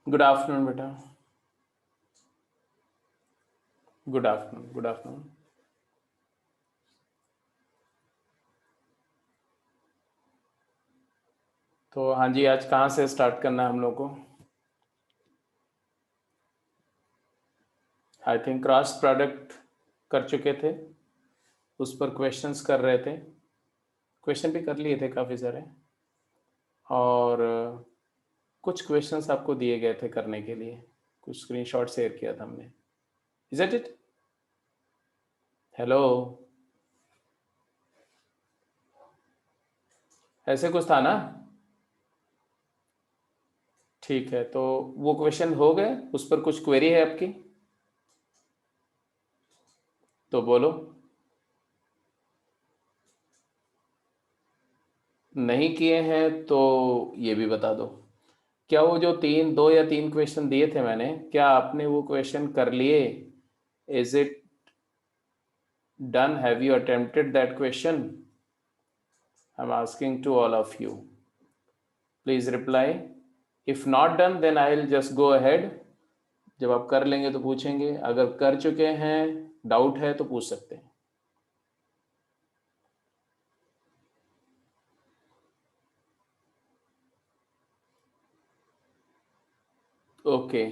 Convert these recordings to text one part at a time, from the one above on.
Good afternoon बेटा। Good afternoon, good afternoon. तो हाँ जी, आज कहाँ से स्टार्ट करना है हम लोग को? आई थिंक क्रॉस प्रोडक्ट कर चुके थे, उस पर क्वेश्चंस कर रहे थे। क्वेश्चन भी कर लिए थे काफ़ी सारे, और कुछ क्वेश्चंस आपको दिए गए थे करने के लिए। कुछ स्क्रीनशॉट शेयर किया था हमने। Is it? हेलो, ऐसे कुछ था ना? ठीक है, तो वो क्वेश्चन हो गए, उस पर कुछ क्वेरी है आपकी तो बोलो। नहीं किए हैं तो ये भी बता दो। क्या वो जो दो या तीन क्वेश्चन दिए थे मैंने, क्या आपने वो क्वेश्चन कर लिए? Is it done? Have you attempted that question? I am asking to all of you, please reply. If not done then I will just go ahead. जब आप कर लेंगे तो पूछेंगे, अगर कर चुके हैं, डाउट है तो पूछ सकते हैं। Okay,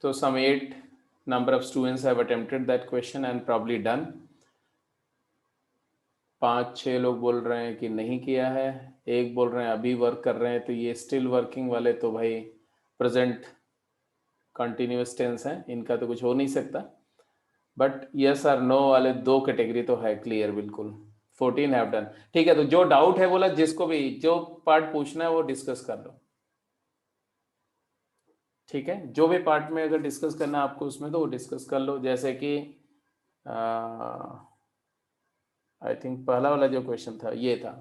so some 8 number of students have attempted that question and probably done. 5-6 लोग बोल रहे हैं कि नहीं किया है, एक बोल रहे हैं अभी वर्क कर रहे हैं। तो ये स्टिल वर्किंग वाले तो भाई प्रेजेंट कंटिन्यूस टेंस हैं, इनका तो कुछ हो नहीं सकता। बट यस और नो वाले दो कैटेगरी तो है क्लियर, बिल्कुल। 14 हैव डन। ठीक है, तो जो डाउट है बोला, जिसको भी जो पार्ट पूछना है वो डिस्कस कर लो। ठीक है, जो भी पार्ट में अगर डिस्कस करना है आपको उसमें, तो वो डिस्कस कर लो। जैसे कि आई थिंक पहला वाला जो क्वेश्चन था ये था,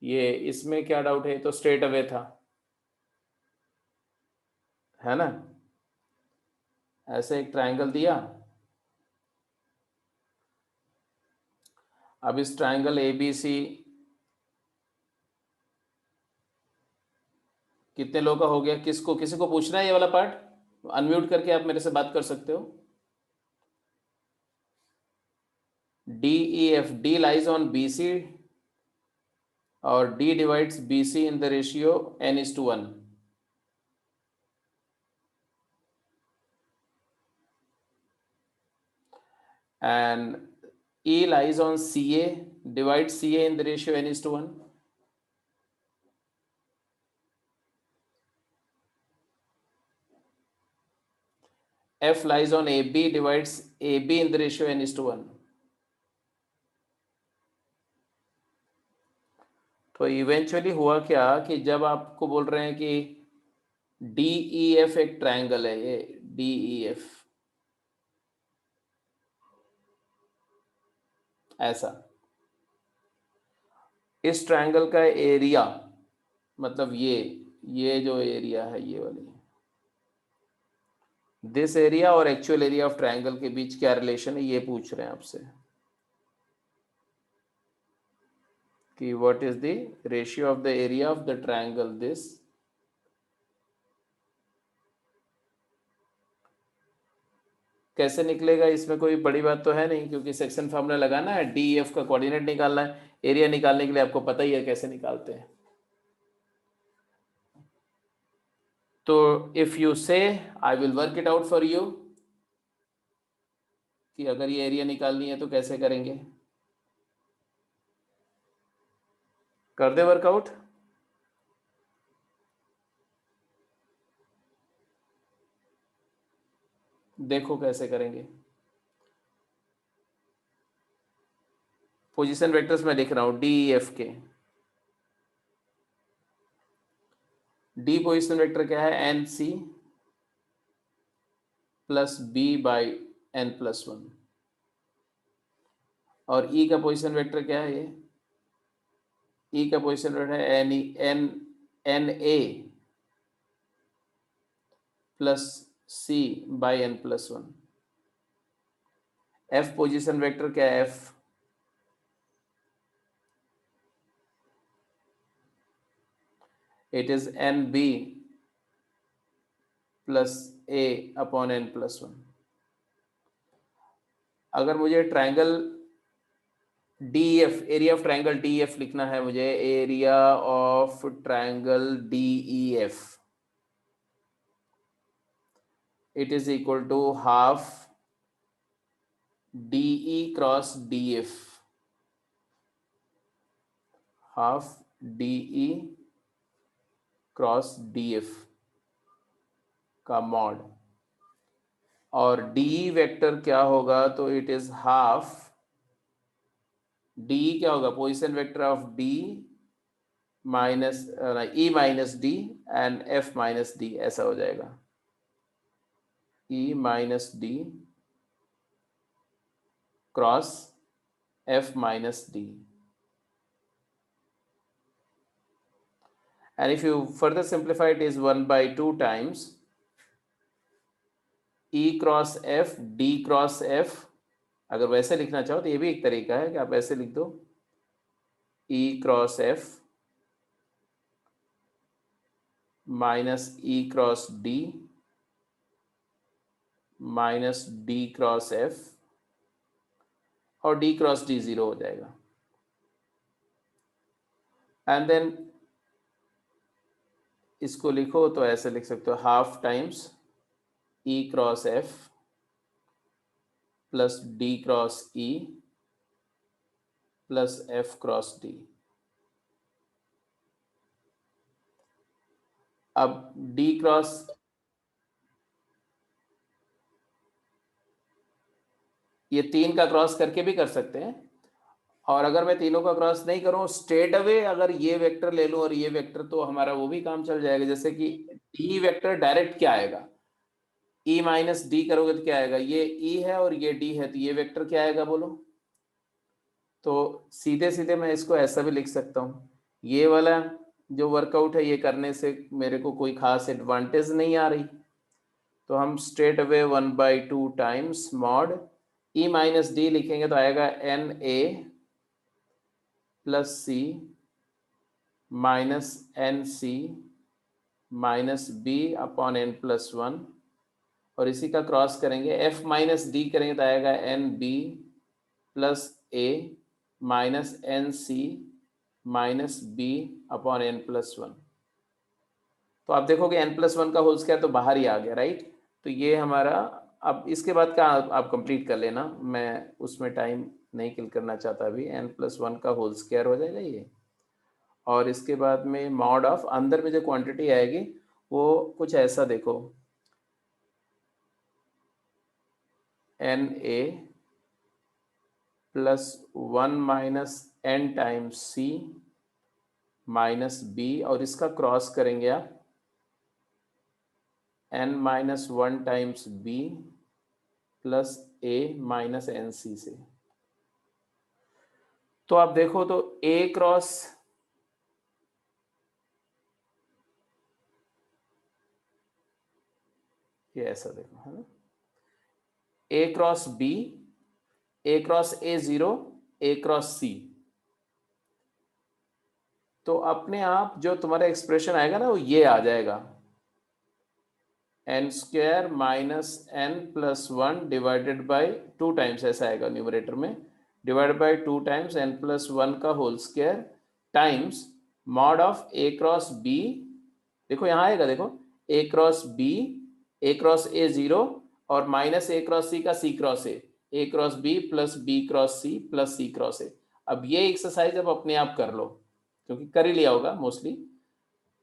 ये इसमें क्या डाउट है? तो स्ट्रेट अवे था, है ना? ऐसे एक ट्रायंगल दिया। अब इस ट्रायंगल ए बी सी कितने लोगों का हो गया? किसको किसी को पूछना है ये वाला पार्ट? अनम्यूट करके आप मेरे से बात कर सकते हो। D E F, D lies on B C और D divides B C in the ratio n:1। and E lies on CA, divide CA in the ratio n:1. F lies on AB, divides AB in the ratio n:1. तो eventually हुआ क्या कि जब आपको बोल रहे हैं कि डी ई एफ एक ट्रायंगल है, ये डी ई एफ ऐसा, इस ट्रायंगल का एरिया, मतलब ये जो एरिया है ये वाली, दिस एरिया और एक्चुअल एरिया ऑफ ट्रायंगल के बीच क्या रिलेशन है, ये पूछ रहे हैं आपसे कि what is the ratio of the area of the triangle this. कैसे निकलेगा? इसमें कोई बड़ी बात तो है नहीं, क्योंकि सेक्शन फार्मूला लगाना है, डी एफ का कोऑर्डिनेट निकालना है, एरिया निकालने के लिए आपको पता ही है कैसे निकालते हैं। तो इफ यू से I will work it out for you, कि अगर ये एरिया निकालनी है तो कैसे करेंगे, कर दे वर्कआउट। देखो कैसे करेंगे। पोजीशन वेक्टर्स में लिख रहा हूं, डी एफ के। डी पोजीशन वेक्टर क्या है? N C plus B by n+1। और ई का पोजीशन वेक्टर क्या है? ये ई का पोजीशन वेक्टर है N A plus C by n+1। F position vector क्या है? F it is N B plus A upon N plus one. अगर मुझे triangle D F, area of triangle D F लिखना है मुझे, area of triangle D E F, it is equal to half D E cross D F, half D E cross D F का mod. और D vector क्या होगा, तो it is half D क्या होगा, position vector of D minus E minus D and F minus D, ऐसा हो जाएगा E minus D cross F minus D. And if you further simplify it is 1 by 2 times E cross F D cross F। अगर वैसे लिखना चाहो तो ये भी एक तरीका है कि आप ऐसे लिख दो E cross F minus E cross D minus D cross F, और D क्रॉस D 0 हो जाएगा। एंड देन इसको लिखो तो ऐसे लिख सकते हो half times E cross F plus D cross E plus F cross D। अब D क्रॉस ये 3 का क्रॉस करके भी कर सकते हैं, और अगर मैं तीनों का क्रॉस नहीं करूं स्ट्रेट अवे अगर ये वेक्टर ले लूं और ये वेक्टर, तो हमारा वो भी काम चल जाएगा। जैसे कि डी वेक्टर डायरेक्ट क्या आएगा, ई माइनस डी करोगे तो क्या आएगा, ये ई है और ये डी है, तो ये वेक्टर क्या आएगा बोलो। तो सीधे सीधे मैं इसको ऐसा भी लिख सकता हूँ, ये वाला जो वर्कआउट है ये करने से मेरे को कोई खास एडवांटेज नहीं आ रही, तो हम straight away 1 by 2 times mod E minus D लिखेंगे तो आएगा N A plus C minus N C minus B upon N plus one, और इसी का क्रॉस करेंगे एफ माइनस डी करेंगे तो आएगा N B plus A minus N C minus B upon N plus one. तो आप देखोगे एन प्लस वन का होल स्क्वायर तो बाहर ही आ गया, राइट। तो ये हमारा, अब इसके बाद का आप कंप्लीट कर लेना, मैं उसमें टाइम नहीं किल करना चाहता अभी। एन प्लस वन का होल स्क्वायर हो जाएगा ये, और इसके बाद में मॉड ऑफ अंदर में जो क्वांटिटी आएगी वो कुछ ऐसा देखो, N A plus 1 minus N times C minus B, और इसका क्रॉस करेंगे आप N minus 1 times B plus A minus N C से। तो आप देखो तो ए क्रॉस ये ऐसा देखो है ना, A cross B, A cross A zero, A cross C, तो अपने आप जो तुम्हारा एक्सप्रेशन आएगा ना वो ये आ जाएगा, N square minus N plus one divided by 2 times, ऐसा आएगा न्यूमरेटर में, divided by 2 times N plus one का whole square times mod of A cross B. देखो यहाँ आएगा, देखो A cross B, A cross A zero, और minus A cross C का C cross A cross B plus B cross C plus C cross A. अब ये exercise अब अपने आप कर लो, क्योंकि कर ही लिया होगा मोस्टली,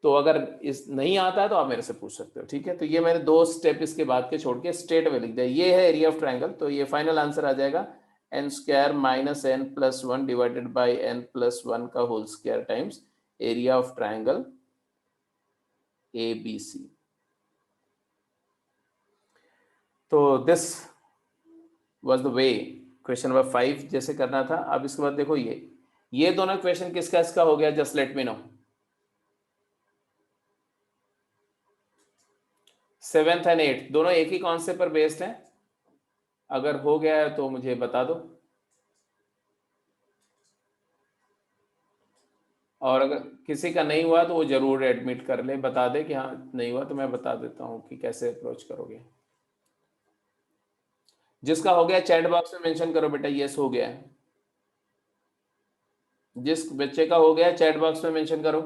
तो अगर इस नहीं आता है तो आप मेरे से पूछ सकते हो, ठीक है। तो ये मैंने 2 स्टेप इसके बाद के छोड़ के स्ट्रेट में लिख दिया, ये है एरिया ऑफ ट्राइंगल। तो ये फाइनल आंसर आ जाएगा N square minus N plus one divided by N plus one का whole square times area of triangle A B C. तो this was the way question number 5 जैसे करना था। अब इसके बाद देखो ये दोनों क्वेश्चन किसका इसका हो गया, just let me know. 7th and 8th दोनों एक ही कॉन्सेप्ट पर बेस्ड हैं, अगर हो गया है तो मुझे बता दो। और अगर किसी का नहीं हुआ तो वो जरूर एडमिट कर ले, बता दे कि हाँ नहीं हुआ, तो मैं बता देता हूँ कि कैसे अप्रोच करोगे। जिसका हो गया चैट बॉक्स में मेंशन करो बेटा, यस हो गया है। जिस बच्चे का हो गया चैट बॉक्स में मेंशन करो।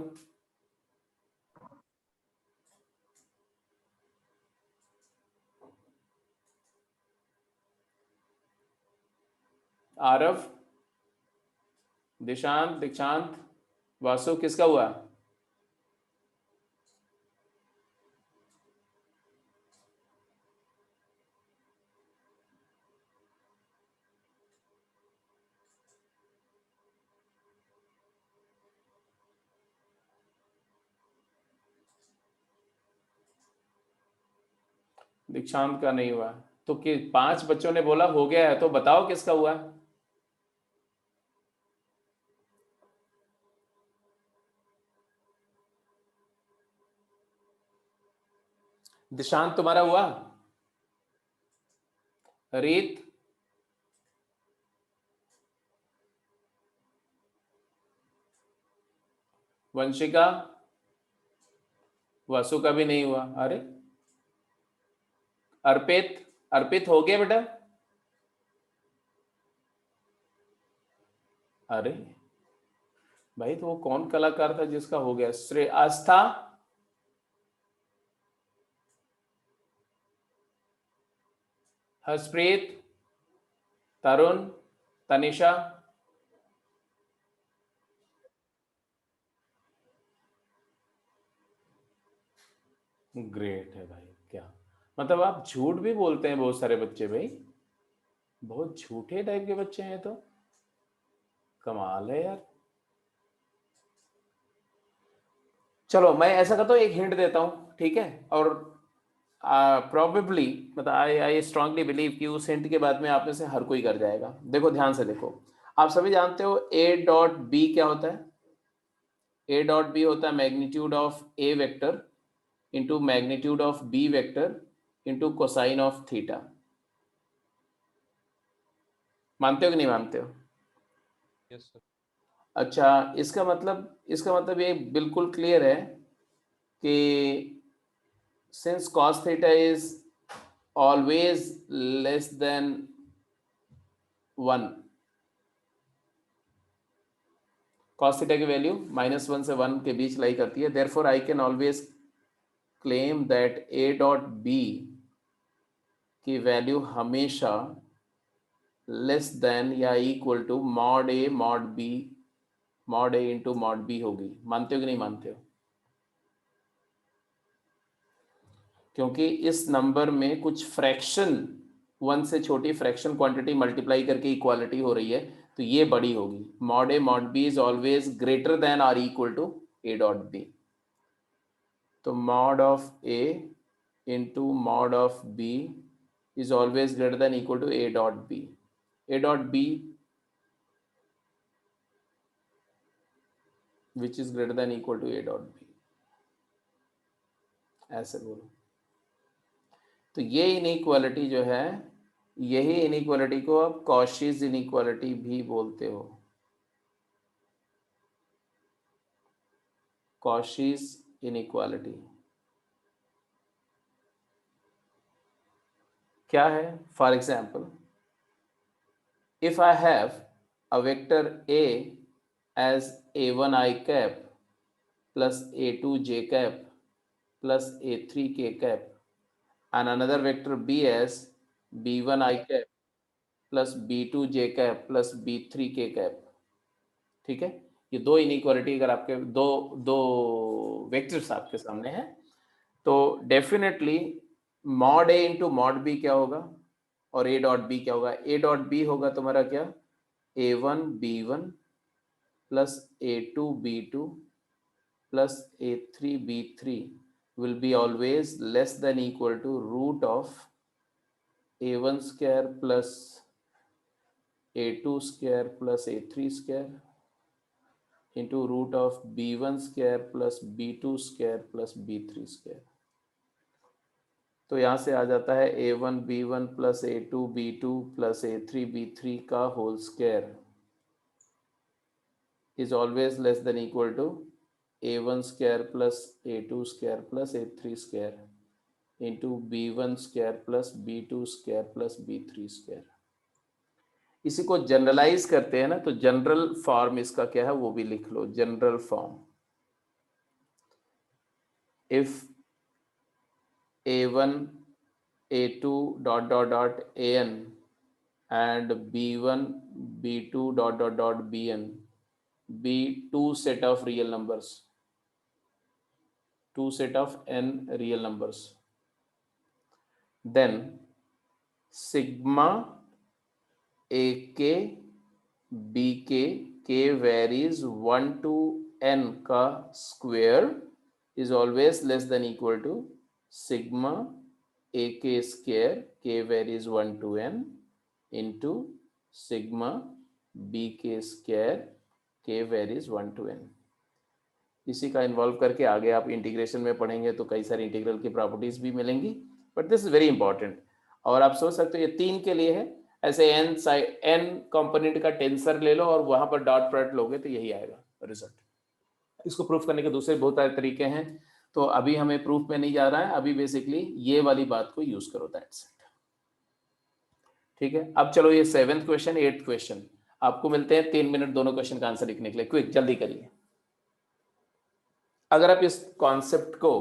आरव, दिशांत, दीक्षांत, वासु, किसका हुआ? दीक्षांत का नहीं हुआ। तो कि 5 बच्चों ने बोला हो गया है, तो बताओ किसका हुआ है। दिशांत तुम्हारा हुआ? रीत, वंशिका, वासु का भी नहीं हुआ। अरे अर्पित, अर्पित हो गया बेटा। अरे भाई, तो वो कौन कलाकार था जिसका हो गया? श्रेय, आस्था, हर्षप्रीत, तरुण, तनिषा। ग्रेट है भाई, क्या मतलब आप झूठ भी बोलते हैं बहुत सारे बच्चे भाई, बहुत झूठे टाइप के बच्चे हैं तो। कमाल है यार। चलो मैं ऐसा करता हूँ, एक हिंट देता हूँ, ठीक है? और प्रोबेबली मतलब आई आई स्ट्रांगली बिलीव कि उस हिंट के बाद में आप में से हर कोई कर जाएगा। देखो ध्यान से देखो, आप सभी जानते हो ए डॉट बी क्या होता है? ए डॉट बी होता है magnitude of A vector into magnitude of B vector into cosine of theta. मानते हो कि नहीं मानते हो? Yes sir. अच्छा, इसका मतलब ये बिल्कुल क्लियर है कि since cos theta is always less than 1, cos theta की वैल्यू -1 से 1 के बीच लाई करती है, therefore I can always claim that a dot b की वैल्यू हमेशा लेस देन या equal to mod A into mod B होगी। मानते हो कि नहीं मानते हो? क्योंकि इस नंबर में कुछ फ्रैक्शन, 1 से छोटी फ्रैक्शन क्वांटिटी मल्टीप्लाई करके इक्वालिटी हो रही है, तो ये बड़ी होगी। Mod A mod B is always greater than और equal to A dot B. तो mod of A into mod of B is always greater than equal to A dot B. A dot B which is greater than equal to A dot B, ऐसे बोलो। तो ये inequality जो है, यही inequality को आप कॉशीज इनइक्वालिटी भी बोलते हो। कॉशीज इनइक्वालिटी क्या है? For example, if I have a vector A as a1 I cap plus a2 j cap plus a3 k cap and another vector B as b1 I cap plus b2 j cap plus b3 k cap, ठीक है? ये दो inequality अगर आपके दो दो vectors आपके सामने हैं, तो definitely mod A into mod B क्या होगा और ए डॉट बी क्या होगा? ए डॉट बी होगा तुम्हारा क्या? A one B one plus A two B two plus A three B three will be always less than equal to root of a1 square plus a2 square plus a3 square into root of b1 square plus b2 square plus b3 square। तो यहाँ से आ जाता है A one B one plus A two B two plus A three B three का whole square is always less than equal to a1 square plus a2 square plus a3 square into b1 square plus b2 square plus b3 square। इसी को generalise करते हैं ना, तो general form इसका क्या है वो भी लिख लो। General form, if a1 a2 dot dot dot an and b1 b2 dot dot dot bn be two set of real numbers, two set of n real numbers, then sigma ak bk k varies 1 to n का square is always less than equal to sigma ak square k varies 1 to n into sigma bk square k varies 1 to n। इसी का involve करके आगे आप integration में पढ़ेंगे तो कई सारी इंटीग्रल की प्रॉपर्टीज भी मिलेंगी, but this is very important. और आप सोच सकते हो ये 3 के लिए है, ऐसे n कंपोनेंट का टेंसर ले लो और वहां पर डॉट प्रोडक्ट लोगे तो यही आएगा रिजल्ट। इसको प्रूफ करने के दूसरे बहुत सारे तरीके हैं, तो अभी हमें प्रूफ में नहीं जा रहा है, अभी बेसिकली ये वाली बात को यूज करो, दैट्स इट। ठीक है, अब चलो ये 7th क्वेश्चन 8th क्वेश्चन, आपको मिलते हैं 3 मिनट दोनों क्वेश्चन का आंसर लिखने के लिए। क्विक जल्दी करिए। अगर आप इस कॉन्सेप्ट को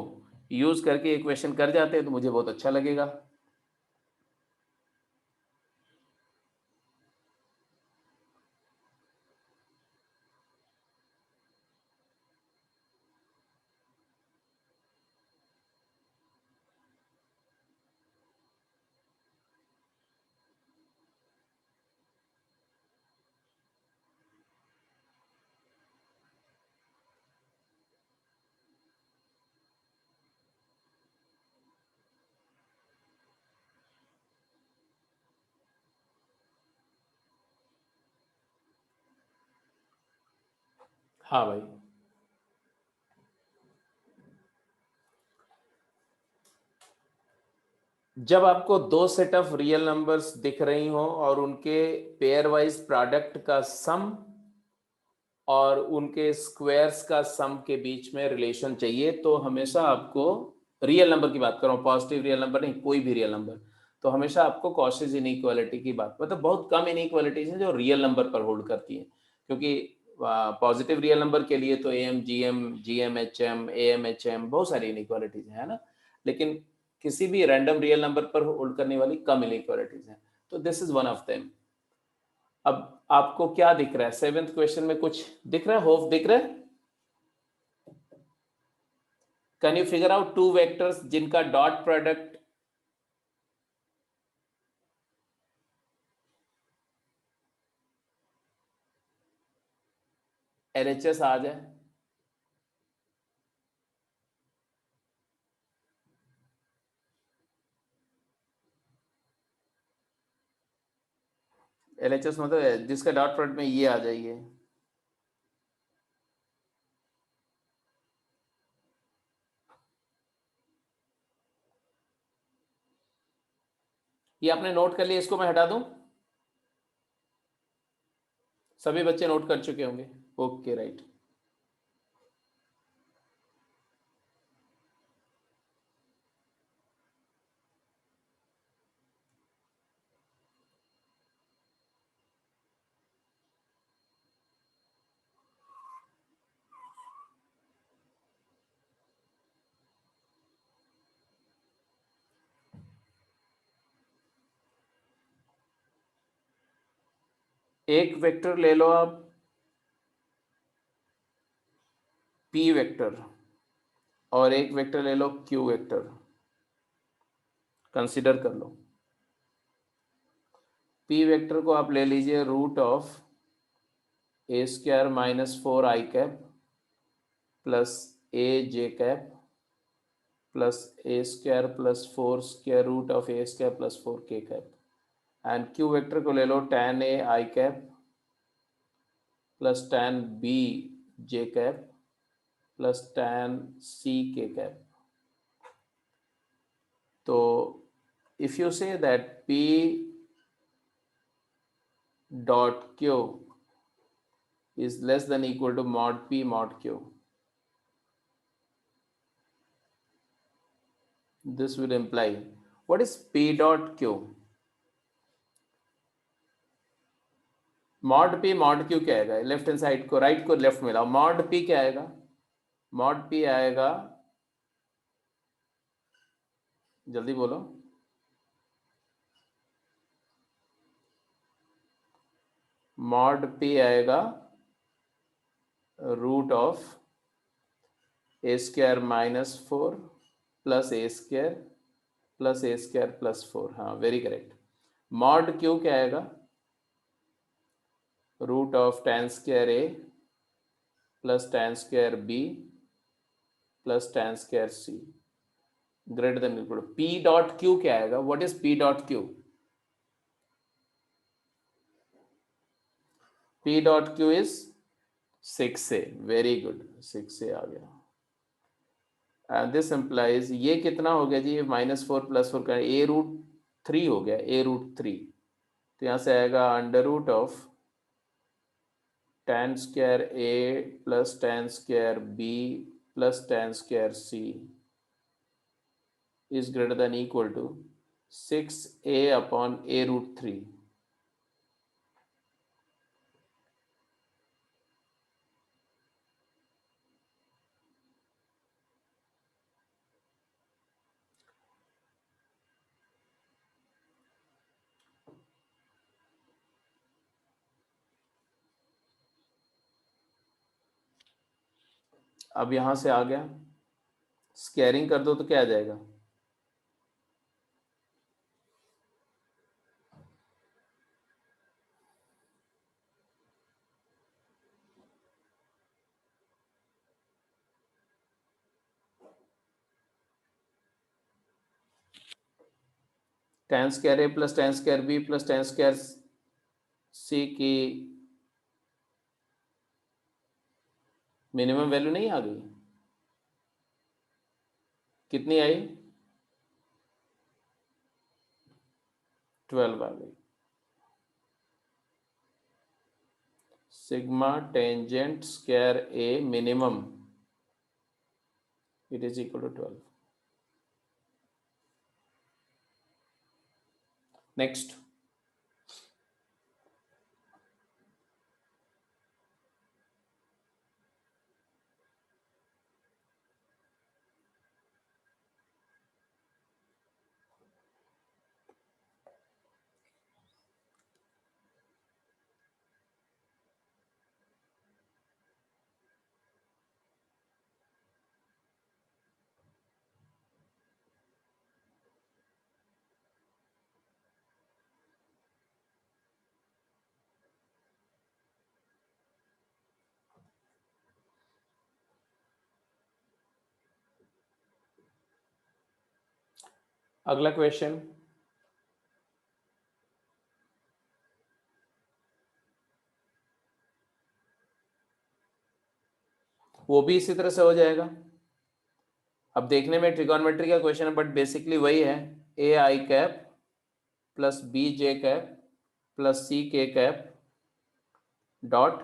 यूज करके एक क्वेश्चन कर जाते हैं तो मुझे बहुत अच्छा लगेगा। हाँ भाई, जब आपको दो सेट ऑफ रियल नंबर्स दिख रही हो और उनके पेयर वाइज प्रोडक्ट का सम और उनके स्क्वायर्स का सम के बीच में रिलेशन चाहिए, तो हमेशा आपको, रियल नंबर की बात कर रहा हूँ, पॉजिटिव रियल नंबर नहीं, कोई भी रियल नंबर, तो हमेशा आपको कॉशेस इनइक्वालिटी की बात, मतलब बहुत कम इनइक्वालिटीज हैं जो रियल नंबर पर होल्ड करती हैं, क्योंकि पॉजिटिव रियल नंबर के लिए तो M G M H M A M H M बहुत सारी इनइक्वालिटीज है ना, लेकिन किसी भी रैंडम रियल नंबर पर होल्ड करने वाली कम इनइक्वालिटीज हैं, तो this is one of them. अब आपको क्या दिख रहा है 7th क्वेश्चन में? कुछ दिख रहा है? होप दिख रहा है? Can you figure out two vectors जिनका डॉट प्रोडक्ट एलएचएस आ जाए? एलएचएस मतलब जिसका डॉट प्रोडक्ट में ये आ जाइए, ये आपने नोट कर लिया, इसको मैं हटा दूं? सभी बच्चे नोट कर चुके होंगे, ओके राइट। एक वेक्टर ले लो आप पी वेक्टर, और एक वेक्टर ले लो क्यू वेक्टर, कंसीडर कर लो। पी वेक्टर को आप ले लीजिए root of A square minus 4 I cap plus A J cap plus A square plus 4 square root of A square plus 4 K cap, and Q vector को ले लो tan A I cap plus tan B J cap plus tan C K cap. तो if you say that P dot Q is less than equal to mod p mod q. This will imply, what is p dot q? mod p mod q क्या आएगा? Left hand side को right को left मिलाओ, mod p क्या आएगा? mod p आएगा, जल्दी बोलो, mod p आएगा root of A square minus 4 plus A square plus A square plus 4. हाँ वेरी करेक्ट. mod q क्या आएगा? Root of tan square a plus tan square b plus tan square c greater than equal to p dot q क्या आएगा? What is p dot q? p dot q is 6a. Very good, 6a आ गया. And this implies, ये कितना हो गया जी? -4 + 4 का a√3 हो गया, a√3. तो यहाँ से आएगा under root of tan square a plus tan square b plus tan square c is greater than equal to 6a upon a√3. अब यहां से आ गया, स्क्वायरिंग कर दो तो क्या आ जाएगा? tan square a plus tan square b plus tan square c की मिनिमम वैल्यू नहीं आ गई? कितनी आई? 12 आ गई. Sigma tangent square a minimum, it is equal to 12. Next, अगला क्वेश्चन. वो भी इसी तरह से हो जाएगा. अब देखने में ट्रिगोनोमेट्री का क्वेश्चन है, बट बेसिकली वही है. A I cap plus B J cap plus C K cap dot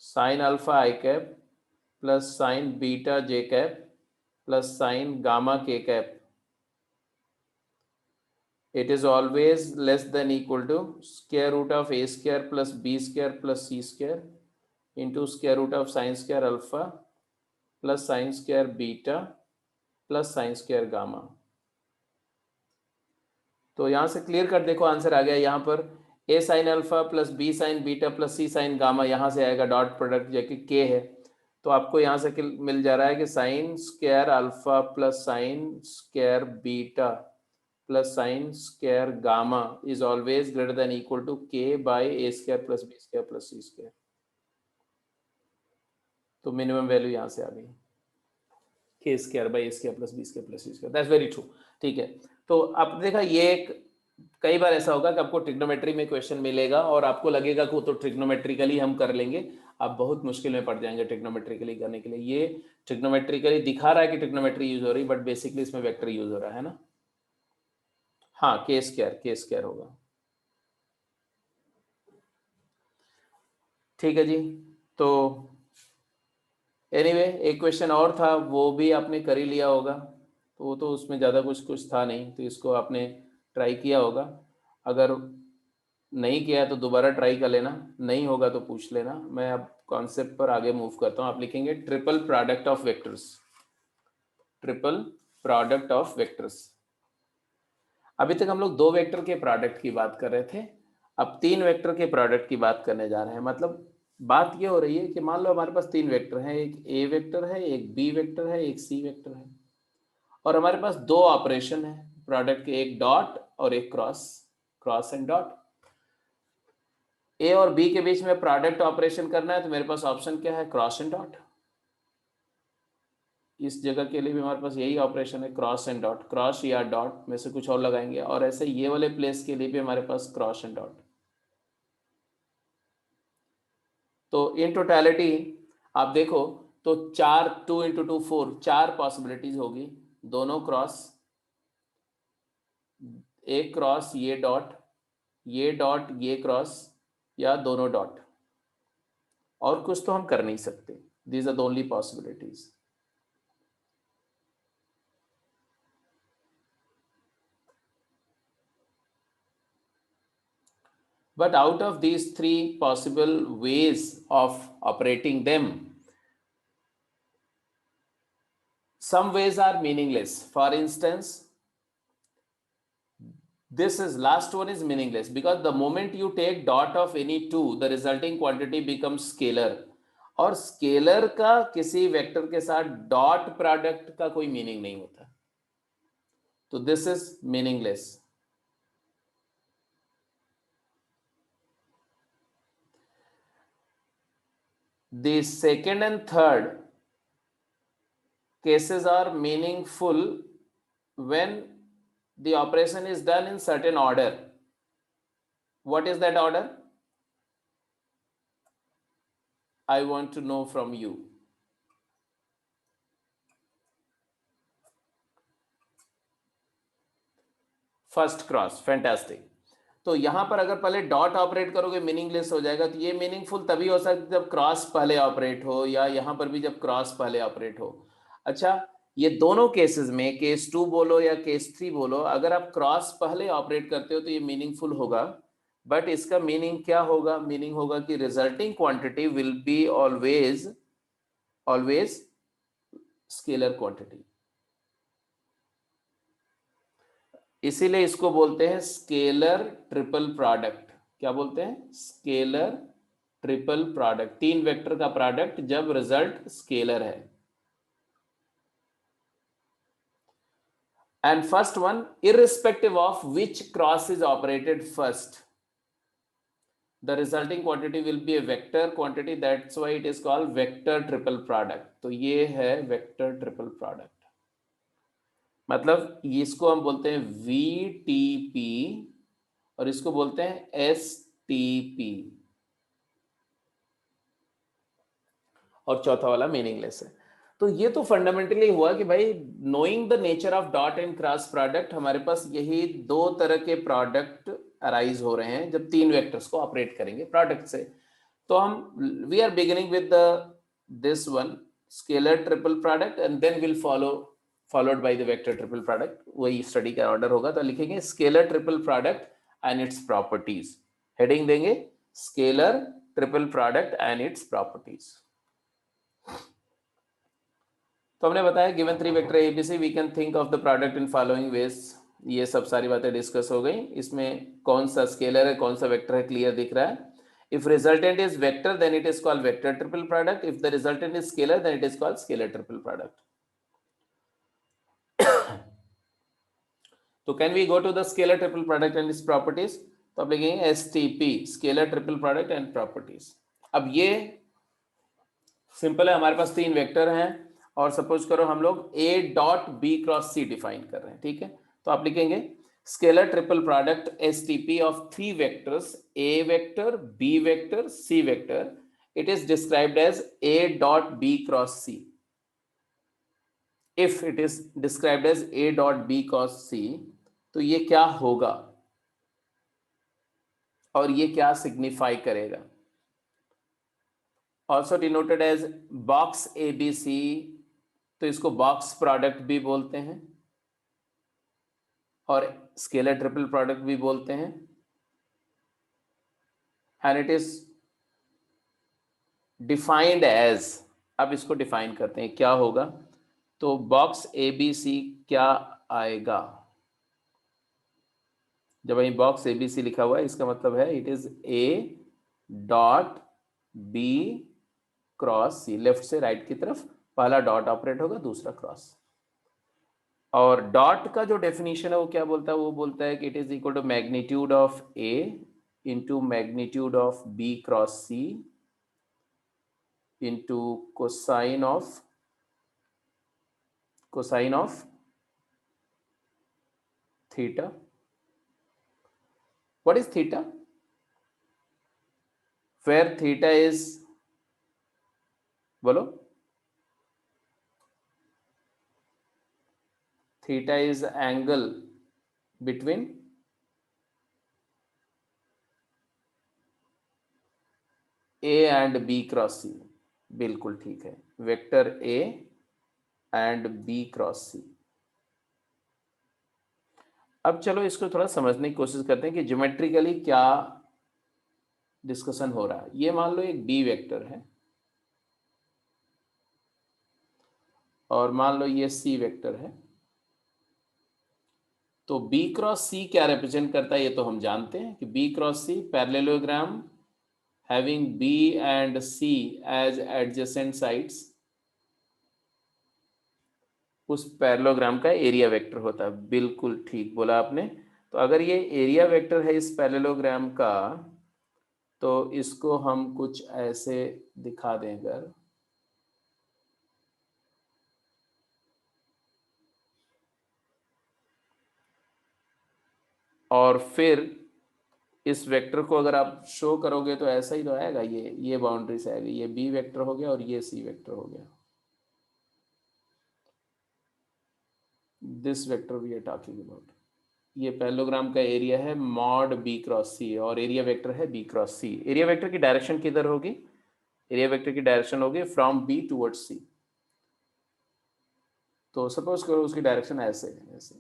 sine alpha I cap plus sine beta J cap plus sine gamma K cap. It is always less than equal to square root of a square plus b square plus c square into square root of sin square alpha plus sin square beta plus sin square gamma. तो यहां से clear कर देखो, answer आ गया. यहाँ पर a sin alpha plus b sin beta plus c sin gamma यहाँ से आएगा डॉट प्रोडक्ट, जो कि k है. तो आपको यहाँ से मिल जा रहा है कि sine square alpha plus sine square beta plus sine square gamma is always greater than equal to k by a square plus b square plus c square. तो मिनिमम वैल्यू यहाँ से आ गई, k square by a square plus b square plus c square. That's very true. ठीक है. तो अब देखा, ये एक कई बार ऐसा होगा कि आपको ट्रिग्नोमेट्री में क्वेश्चन मिलेगा और आपको लगेगा कि वो तो ट्रिग्नोमेट्रिकली हम कर लेंगे. आप बहुत मुश्किल में पड़ जाएंगे ट्रिग्नोमेट्रिकली करने के लिए. ये ट्रिग्नोमेट्रिकली दिखा रहा है कि ट्रिग्नोमेट्री यूज हो रही, बट बेसिकली इसमें वेक्टर यूज हो रहा है ना. हाँ, के स्क्वायर होगा. ठीक है जी। तो एनीवे एक क्वेश्चन और था, वो भी आपने कर ही लिया होगा, तो वो तो उसमें ज़्यादा कुछ था नहीं, तो इसको आपने ट्राई किया होगा। अगर नहीं किया है तो दोबारा ट्राई कर लेना, नहीं होगा तो पूछ लेना। मैं अब कॉन्सेप्ट पर आगे मूव करता हूँ। आप लिखेंगे triple product of vectors, triple product of vectors. अभी तक हम लोग दो वेक्टर के प्रोडक्ट की बात कर रहे थे, अब तीन वेक्टर के प्रोडक्ट की बात करने जा रहे हैं। मतलब बात ये हो रही है कि मान लो हमारे पास तीन वेक्टर हैं, एक ए वेक्टर है, एक बी वेक्टर है, एक सी वेक्टर है, और हमारे पास दो ऑपरेशन है प्रोडक्ट के, एक डॉट और एक क्रॉस, क्रॉस एंड डॉट। ए और बी के बीच में प्रोडक्ट ऑपरेशन करना है, तो मेरे पास ऑप्शन क्या है, क्रॉस एंड डॉट। इस जगह के लिए भी हमारे पास यही ऑपरेशन है, क्रॉस एंड डॉट, क्रॉस या डॉट में से कुछ और लगाएंगे, और ऐसे ये वाले प्लेस के लिए भी हमारे पास क्रॉस एंड डॉट। तो इन टोटलिटी आप देखो तो 4, 2 इंटू 2 4, 4 पॉसिबिलिटीज होगी, दोनों क्रॉस, एक क्रॉस ये डॉट, ये डॉट ये क्रॉस, या दोनों डॉट, और कुछ तो हम कर नहीं सकते। These are the only possibilities. But out of these three possible ways of operating them, some ways are meaningless. For instance, this is last one is meaningless because the moment you take dot of any two, the resulting quantity becomes scalar, और scalar का किसी vector के साथ dot product का कोई meaning नहीं होता, तो this is meaningless. The second and third cases are meaningful when the operation is done in certain order. What is that order? I want to know from you. First cross, fantastic. तो यहां पर अगर पहले dot operate करोगे meaningless हो जाएगा, तो ये मीनिंगफुल तभी हो सकता है जब क्रॉस पहले ऑपरेट हो, या यहां पर भी जब क्रॉस पहले ऑपरेट हो। अच्छा, ये दोनों केसेस में, केस 2 बोलो या केस 3 बोलो, अगर आप क्रॉस पहले ऑपरेट करते हो तो ये मीनिंगफुल होगा। बट इसका मीनिंग क्या होगा, मीनिंग होगा कि resulting quantity will be always always scalar quantity. इसीलिए इसको बोलते हैं स्केलर ट्रिपल प्रोडक्ट। क्या बोलते हैं, स्केलर ट्रिपल प्रोडक्ट, तीन वेक्टर का प्रोडक्ट जब रिजल्ट स्केलर है। And first one, irrespective of which cross is operated first, the resulting quantity will be a vector quantity, that's why it is called vector triple product। तो ये है vector triple product, मतलब इसको हम बोलते हैं VTP और इसको बोलते हैं STP, और चौथा वाला मीनिंगलेस है। तो ये तो फंडामेंटली हुआ कि भाई knowing the nature of dot and cross product, हमारे पास यही दो तरह के प्रोडक्ट अराइज हो रहे हैं जब तीन वेक्टर्स को ऑपरेट करेंगे प्रोडक्ट से। तो हम we are beginning with the this one scalar triple product and then will followed by the vector triple product, वही स्टडी का ऑर्डर होगा। तो लिखेंगे scalar triple product and its properties, heading देंगे scalar triple product and its properties. तो हमने बताया given three vector A B C we can think of the product in following ways. ये सब सारी बातें डिस्कस हो गई। इसमें कौन सा स्केलर है कौन सा वेक्टर है क्लियर दिख रहा है। If resultant is vector then it is called vector triple product, if the resultant is scalar then it is called scalar triple product. तो can we go to the scalar triple product and its properties. तो आप लिखेंगे STP scalar triple product and properties. अब ये simple है, हमारे पास तीन vector हैं और सपोज करो हम लोग A dot B cross C define कर रहे हैं, ठीक है। तो आप लिखेंगे scalar triple product STP of three vectors A vector B vector C vector, it is described as A dot B cross C. If it is described as A dot B cross C, तो ये क्या होगा और ये क्या signify करेगा। Also denoted as box ABC, तो इसको बॉक्स प्रोडक्ट भी बोलते हैं और स्केलर ट्रिपल प्रोडक्ट भी बोलते हैं, and it is defined as, अब इसको डिफाइन करते हैं क्या होगा, तो बॉक्स ABC क्या आएगा, जब वहीं बॉक्स ABC लिखा हुआ है इसका मतलब है it is A.B cross C, left से राइट की तरफ पहला डॉट ऑपरेट होगा, दूसरा क्रॉस। और डॉट का जो डेफिनेशन है वो क्या बोलता है, वो बोलता है कि it is equal to magnitude of A into magnitude of B cross C into cosine of theta. What is theta? Where theta is, बोलो, theta is angle between A and B cross C। बिल्कुल ठीक है, vector A and B cross C। अब चलो इसको थोड़ा समझने की कोशिश करते हैं कि ज्योमेट्रिकली क्या डिस्कशन हो रहा है। ये मान लो एक B वेक्टर है और मान लो ये C वेक्टर है, तो B क्रॉस C क्या रिप्रेजेंट करता है ये तो हम जानते हैं कि B cross C parallelogram having B and C as adjacent sides, उस पैरेललोग्राम का एरिया वेक्टर होता है। बिल्कुल ठीक बोला आपने। तो अगर ये एरिया वेक्टर है इस पैरेललोग्राम का, तो इसको हम कुछ ऐसे दिखा दें अगर, और फिर इस वेक्टर को अगर आप शो करोगे तो ऐसा ही तो आएगा, ये बाउंड्री से आएगा, ये B वेक्टर हो गया और ये C वेक्टर हो गया। This vector we are talking about, ये पैरेललोग्राम का एरिया है मॉड B क्रॉस C और एरिया वेक्टर है B cross C। Area vector की डायरेक्शन किधर होगी? एरिया वेक्टर की डायरेक्शन होगी फ्रॉम B टुवर्ड्स C। तो सपोज करो उसकी डायरेक्शन ऐसे है, ऐसे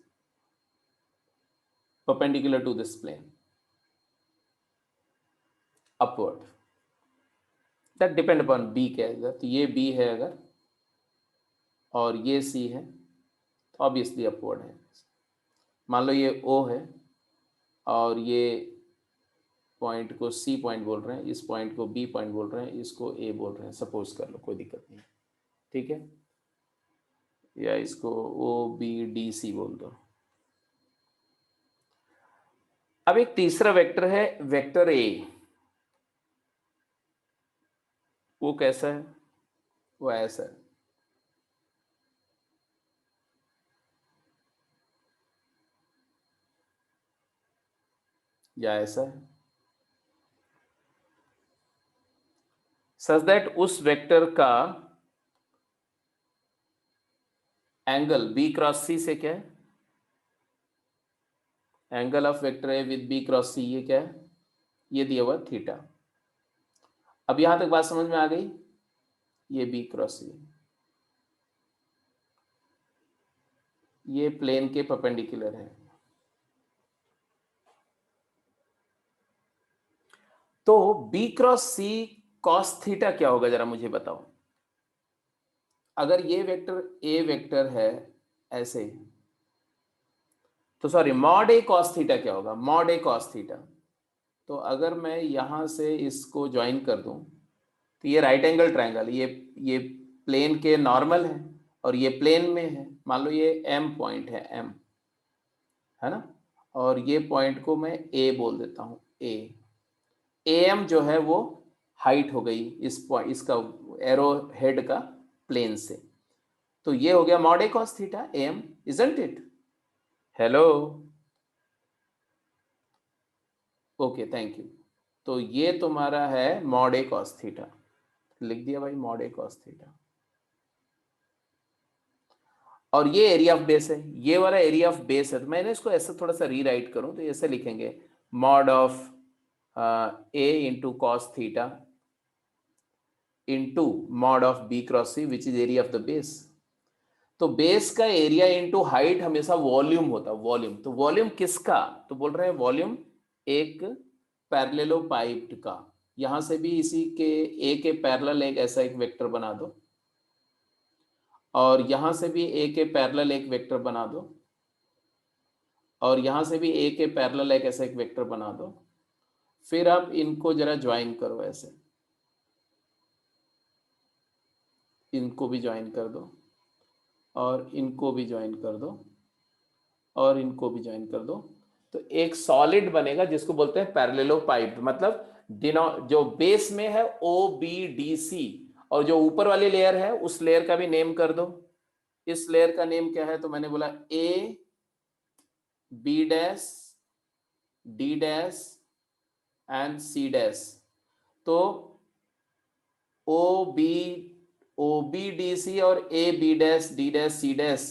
perpendicular to this plane, upward, that depend upon B क्या है। तो ये B है अगर और ये C है तो ऑब्वियसली अपवर्ड है। मान लो ये O है और ये पॉइंट को C पॉइंट बोल रहे हैं, इस पॉइंट को B पॉइंट बोल रहे हैं, इसको A बोल रहे हैं, सपोज कर लो, कोई दिक्कत नहीं, ठीक है, या इसको OBDC बोल दो। अब एक तीसरा वेक्टर है वेक्टर A, वो कैसा है? वो ऐसा है, या ऐसा है, सच दैट उस वेक्टर का एंगल B क्रॉस C से क्या है, angle of vector A with B cross C ये क्या है, ये दिया हुआ थीटा। अब यहां तक बात समझ में आ गई? ये B क्रॉस C ये प्लेन के परपेंडिकुलर है। तो B cross C cos theta क्या होगा जरा मुझे बताओ। अगर ये वेक्टर A वेक्टर है ऐसे, तो sorry mod A cos theta क्या होगा, मॉड A कॉस थीटा। तो अगर मैं यहां से इसको ज्वाइन कर दूं तो ये राइट एंगल ट्रायंगल, ये प्लेन के नॉर्मल है और ये प्लेन में है। मान लो ये M पॉइंट है, M है ना, और ये पॉइंट को मैं A बोल देता हूं, A। AM जो है वो हाइट हो गई इस पॉइंट, इसका एरो हेड का प्लेन से। तो ये हो गया mod A cos theta AM, isn't it? Hello, okay, thank you. तो ये तुम्हारा है मॉड A cos थीटा, लिख दिया भाई मॉड A cos थीटा। और ये एरिया ऑफ बेस है, ये वाला एरिया ऑफ बेस है। तो मैंने इसको ऐसे थोड़ा सा रीराइट करूं तो ऐसे लिखेंगे mod of A into cos theta into mod of B cross C which is area of the base. तो बेस का एरिया इंटू हाइट हमेशा वॉल्यूम होता है, वॉल्यूम। तो वॉल्यूम किसका, तो बोल रहे हैं वॉल्यूम एक पैरेललोपाइप्ड का। यहां से भी इसी के ए के पैरेलल एक ऐसा एक वेक्टर बना दो, और यहां से भी ए के पैरेलल एक वेक्टर बना दो, और यहां से भी ए के पैरेलल एक ऐसा एक वेक्टर बना दो। फिर आप इनको जरा ज्वाइन करो ऐसे, इनको भी ज्वाइन कर दो, और इनको भी ज्वाइन कर दो, और इनको भी ज्वाइन कर दो। तो एक सॉलिड बनेगा जिसको बोलते हैं पैरेललोपाइप्ड। मतलब जो बेस में है OBDC, और जो ऊपर वाली लेयर है उस लेयर का भी नेम कर दो। इस लेयर का नेम क्या है, तो मैंने बोला A B dash D dash and C dash. तो OBDC और AB dash D dash C dash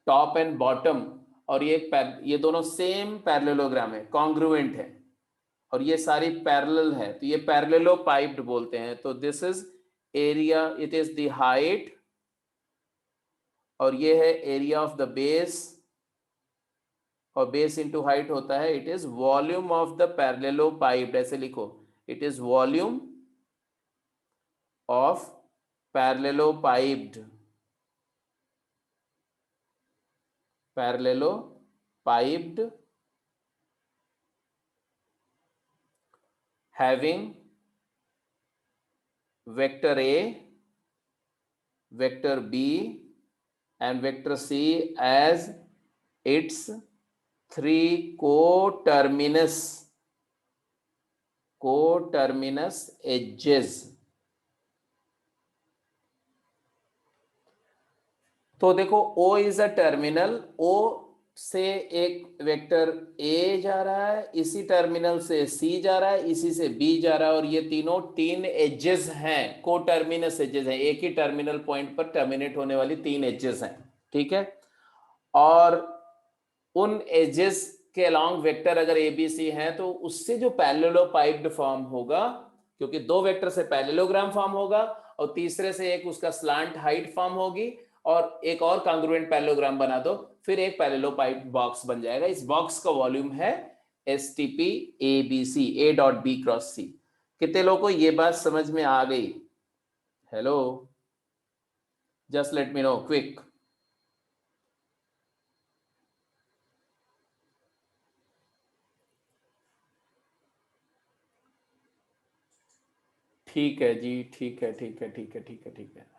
top and bottom, और ये दोनों सेम पैरेललोग्राम है, कॉन्ग्रुएंट है, और ये सारी पैरेलल है, तो ये पैरेललोपाइप्ड बोलते हैं। तो this is area, it is the height, और ये है एरिया ऑफ द बेस, और बेस इनटू हाइट होता है, it is volume of the parallelepiped. ऐसे लिखो, it is volume of parallelepiped, parallelepiped having vector A, vector B and vector C as its three coterminous edges। तो देखो O is a terminal, O से एक vector A जा रहा है, इसी टर्मिनल से C जा रहा है, इसी से B जा रहा है, और ये तीनों तीन एजेस हैं, को टर्मिनस एजेस हैं, एक ही टर्मिनल पॉइंट पर टर्मिनेट होने वाली तीन एजेस हैं, ठीक है। और उन एजेस के अलोंग वेक्टर अगर ABC हैं, तो उससे जो पैरेललोपाइप्ड फॉर्म होगा, क्योंकि दो वेक्टर से पैरेललोग्राम फॉर्म होगा, और तीसरे से एक उसका स्लांट हाइट फॉर्म होगी, और एक और कांग्रुएंट पैरेललोग्राम बना दो, फिर एक पैरेललोपाइप्ड बॉक्स बन जाएगा। इस बॉक्स का वॉल्यूम है STP ABC, A dot B cross C। कितने लोगों को ये बात समझ में आ गई? Hello, just let me know quick. ठीक है जी, ठीक है, ठीक है, ठीक है, ठीक है, ठीक है।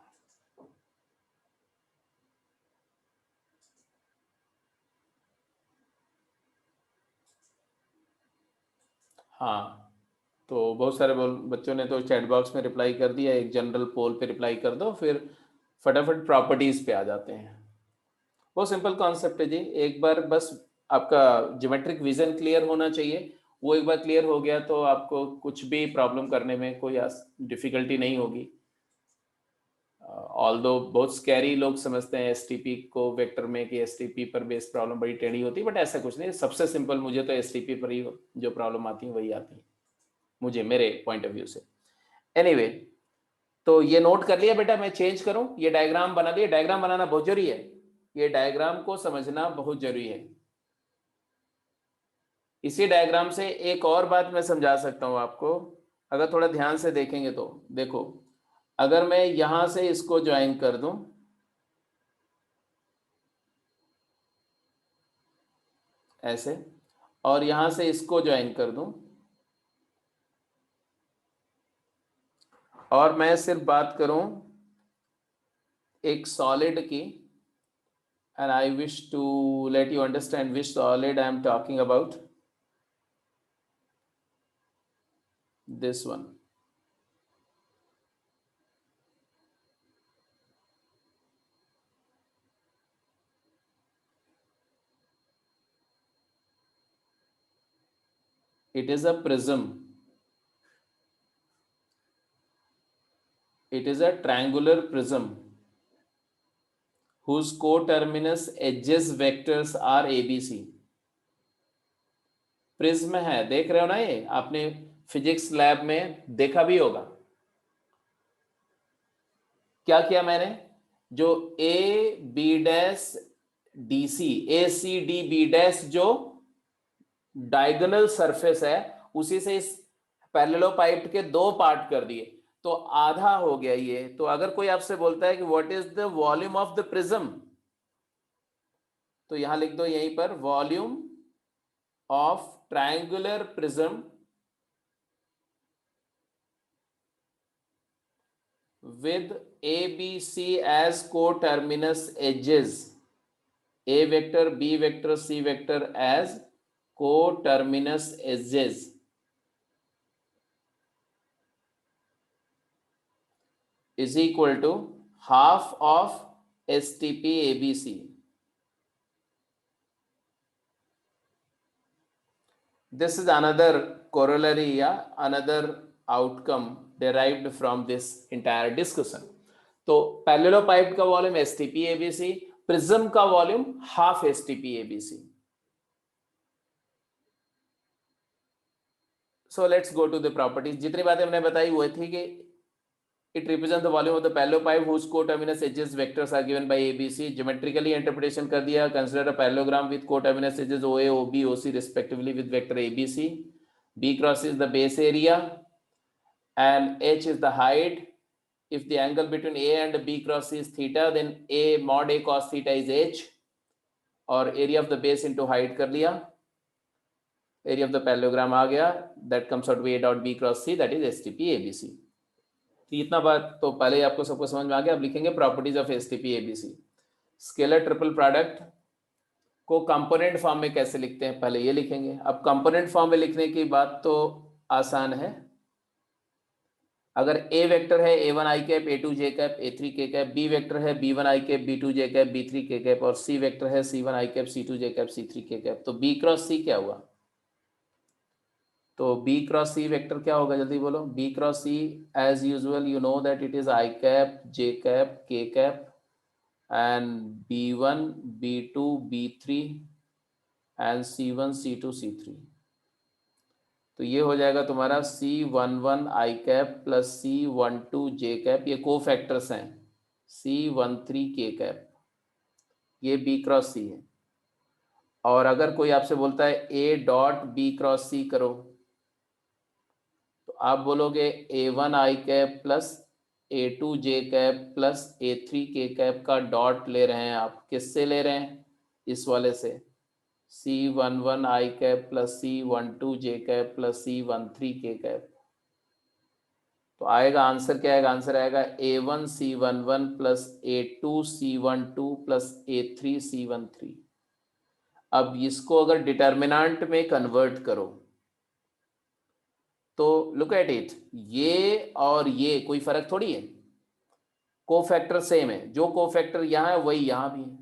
हाँ, तो बहुत सारे बच्चों ने तो चैट बॉक्स में रिप्लाई कर दिया, एक जनरल पोल पे रिप्लाई कर दो, फिर फटाफट प्रॉपर्टीज पे आ जाते हैं। बहुत सिंपल कॉन्सेप्ट है जी, एक बार बस आपका ज्योमेट्रिक विजन क्लियर होना चाहिए। वो एक बार क्लियर हो गया तो आपको कुछ भी प्रॉब्लम करने में कोई डिफिकल्टी नहीं होगी। ऑल्दो बहुत स्कैरी लोग समझते हैं एसटीपी को वेक्टर में, कि एसटीपी पर बेस प्रॉब्लम बड़ी टेढ़ी होती है, बट ऐसा कुछ नहीं। सबसे सिंपल मुझे तो एसटीपी पर ही जो प्रॉब्लम आती है वही आती है मुझे, मेरे पॉइंट ऑफ व्यू से। एनीवे, तो ये नोट कर लिया बेटा, मैं चेंज करूं, ये डायग्राम बना दिया। डायग्राम बनाना बहुत जरूरी है, ये डायग्राम को समझना बहुत जरूरी है। इसी डायग्राम से एक और बात मैं समझा सकता हूं आपको, अगर थोड़ा ध्यान से देखेंगे तो। देखो, अगर मैं यहां से इसको ज्वाइन कर दूं ऐसे, और यहां से इसको ज्वाइन कर दूं, और मैं सिर्फ बात करूं एक सॉलिड की, and I wish to let you understand which solid I am talking about, this one। It is a prism, it is a triangular prism whose coterminous edges vectors are ABC। Prism है, देख रहे हो ना, ये आपने physics lab में देखा भी होगा। क्या किया मैंने, जो A B dash D C, A C D B dash जो डायगोनल सरफेस है, उसी से इस पैरेललोपाइड के दो पार्ट कर दिए, तो आधा हो गया ये। तो अगर कोई आपसे बोलता है कि what is the volume of the prism, तो यहां लिख दो यहीं पर, volume of triangular prism with ABC as coterminous edges, A vector, B vector, C vector as coterminous edges is equal to half of STP ABC. This is another corollary या another outcome derived from this entire discussion. तो पैरेललोपाइड का volume STP ABC, prism का volume half STP ABC. So let's go to the properties. जितनी बातें हमने बताई वो थी कि it represents the volume of the parallelopipe whose coterminous edges vectors are given by ABC. Geometrically interpretation कर दिया. Consider a parallelogram with coterminous edges OA, OB, OC respectively with vector ABC. B cross is the base area and H is the height. If the angle between A and B cross is theta, then A mod A cos theta is H, और area of the base into height कर लिया, area of the parallelogram आ गया, that comes out to A dot B cross C, that is STP ABC. तो इतना बात तो पहले आपको सबको समझ में आ गया. अब लिखेंगे properties of STP ABC. Scalar triple product को कंपोनेंट फॉर्म में कैसे लिखते हैं, पहले ये लिखेंगे. अब कंपोनेंट फॉर्म में लिखने की बात तो आसान है. अगर A वेक्टर है A1 i cap, A2 j cap, A3 k cap, B vector है B1 i cap, B2 j cap, B3 k cap, और C वेक्टर है C1 i cap, C2 j cap, C3 k cap, तो B cross C क्या हुआ? तो B cross C vector क्या होगा, जल्दी बोलो. B cross C as usual you know that it is i cap, j cap, k cap and B1, B2, B3 and C1, C2, C3. तो ये हो जाएगा तुम्हारा C11 i cap plus C12 j cap, ये को factors हैं, C13 k cap, ये B cross C है. और अगर कोई आपसे बोलता है A dot B cross C करो, तो आप बोलोगे A1 i cap plus A2 j cap plus A3 k cap का डॉट ले रहे हैं आप. किससे ले रहे हैं? इस वाले से, C11 i cap plus C12 j cap plus C13 k cap. तो आएगा आंसर क्या आएगा? आंसर आएगा A1 C11 plus A2 C12 plus A3 C13. अब इसको अगर डिटर्मिनेंट में कन्वर्ट करो तो लुक एट इट, ये और ये कोई फर्क थोड़ी है, कोफैक्टर सेम है. जो कोफैक्टर यहाँ है वही यहाँ भी है.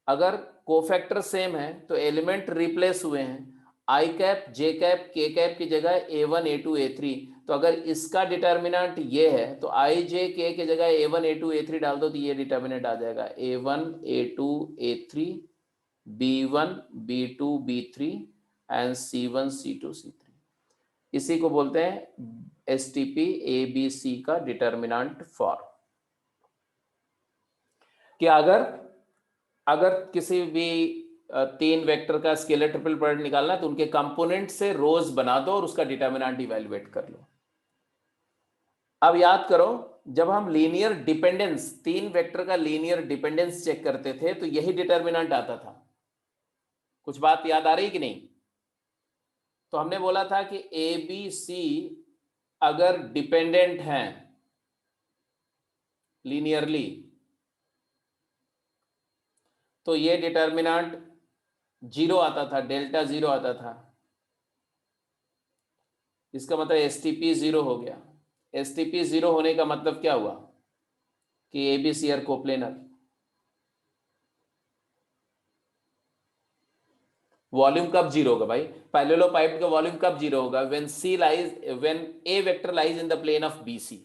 अगर कोफैक्टर सेम है तो एलिमेंट रिप्लेस हुए हैं, आई कैप जे कैप के कैप की जगह A1 A2 A3. तो अगर इसका डिटर्मिनेंट ये है तो आई जे के की जगह A1 A2 A3 डाल दो तो ये डिटर्मिनेंट आ जाएगा A1 A2 A3 B1 B2 B3 and C1 C2 C3. इसी को बोलते हैं STP ABC का डिटर्मिनेंट फॉर्म. कि अगर किसी भी तीन वेक्टर का स्केलर ट्रिपल प्रोडक्ट निकालना है तो उनके कंपोनेंट से रोज बना दो और उसका डिटर्मिनेंट इवैल्यूएट कर लो. अब याद करो, जब हम लीनियर डिपेंडेंस, तीन वेक्टर का लीनियर डिपेंडेंस चेक करते थे तो यही डिटर्मिनेंट आता था. कुछ बात याद आ रही कि नहीं? तो हमने बोला था कि ABC अगर डिपेंडेंट हैं लीनियरली तो ये डिटर्मिनेंट जीरो आता था, डेल्टा जीरो आता था. इसका मतलब STP जीरो हो गया. STP जीरो होने का मतलब क्या हुआ कि ABC आर कोप्लेनर. वॉल्यूम कब जीरो होगा भाई? पैरेललोपाइड का वॉल्यूम कब जीरो होगा? When A vector lies in the plane of BC.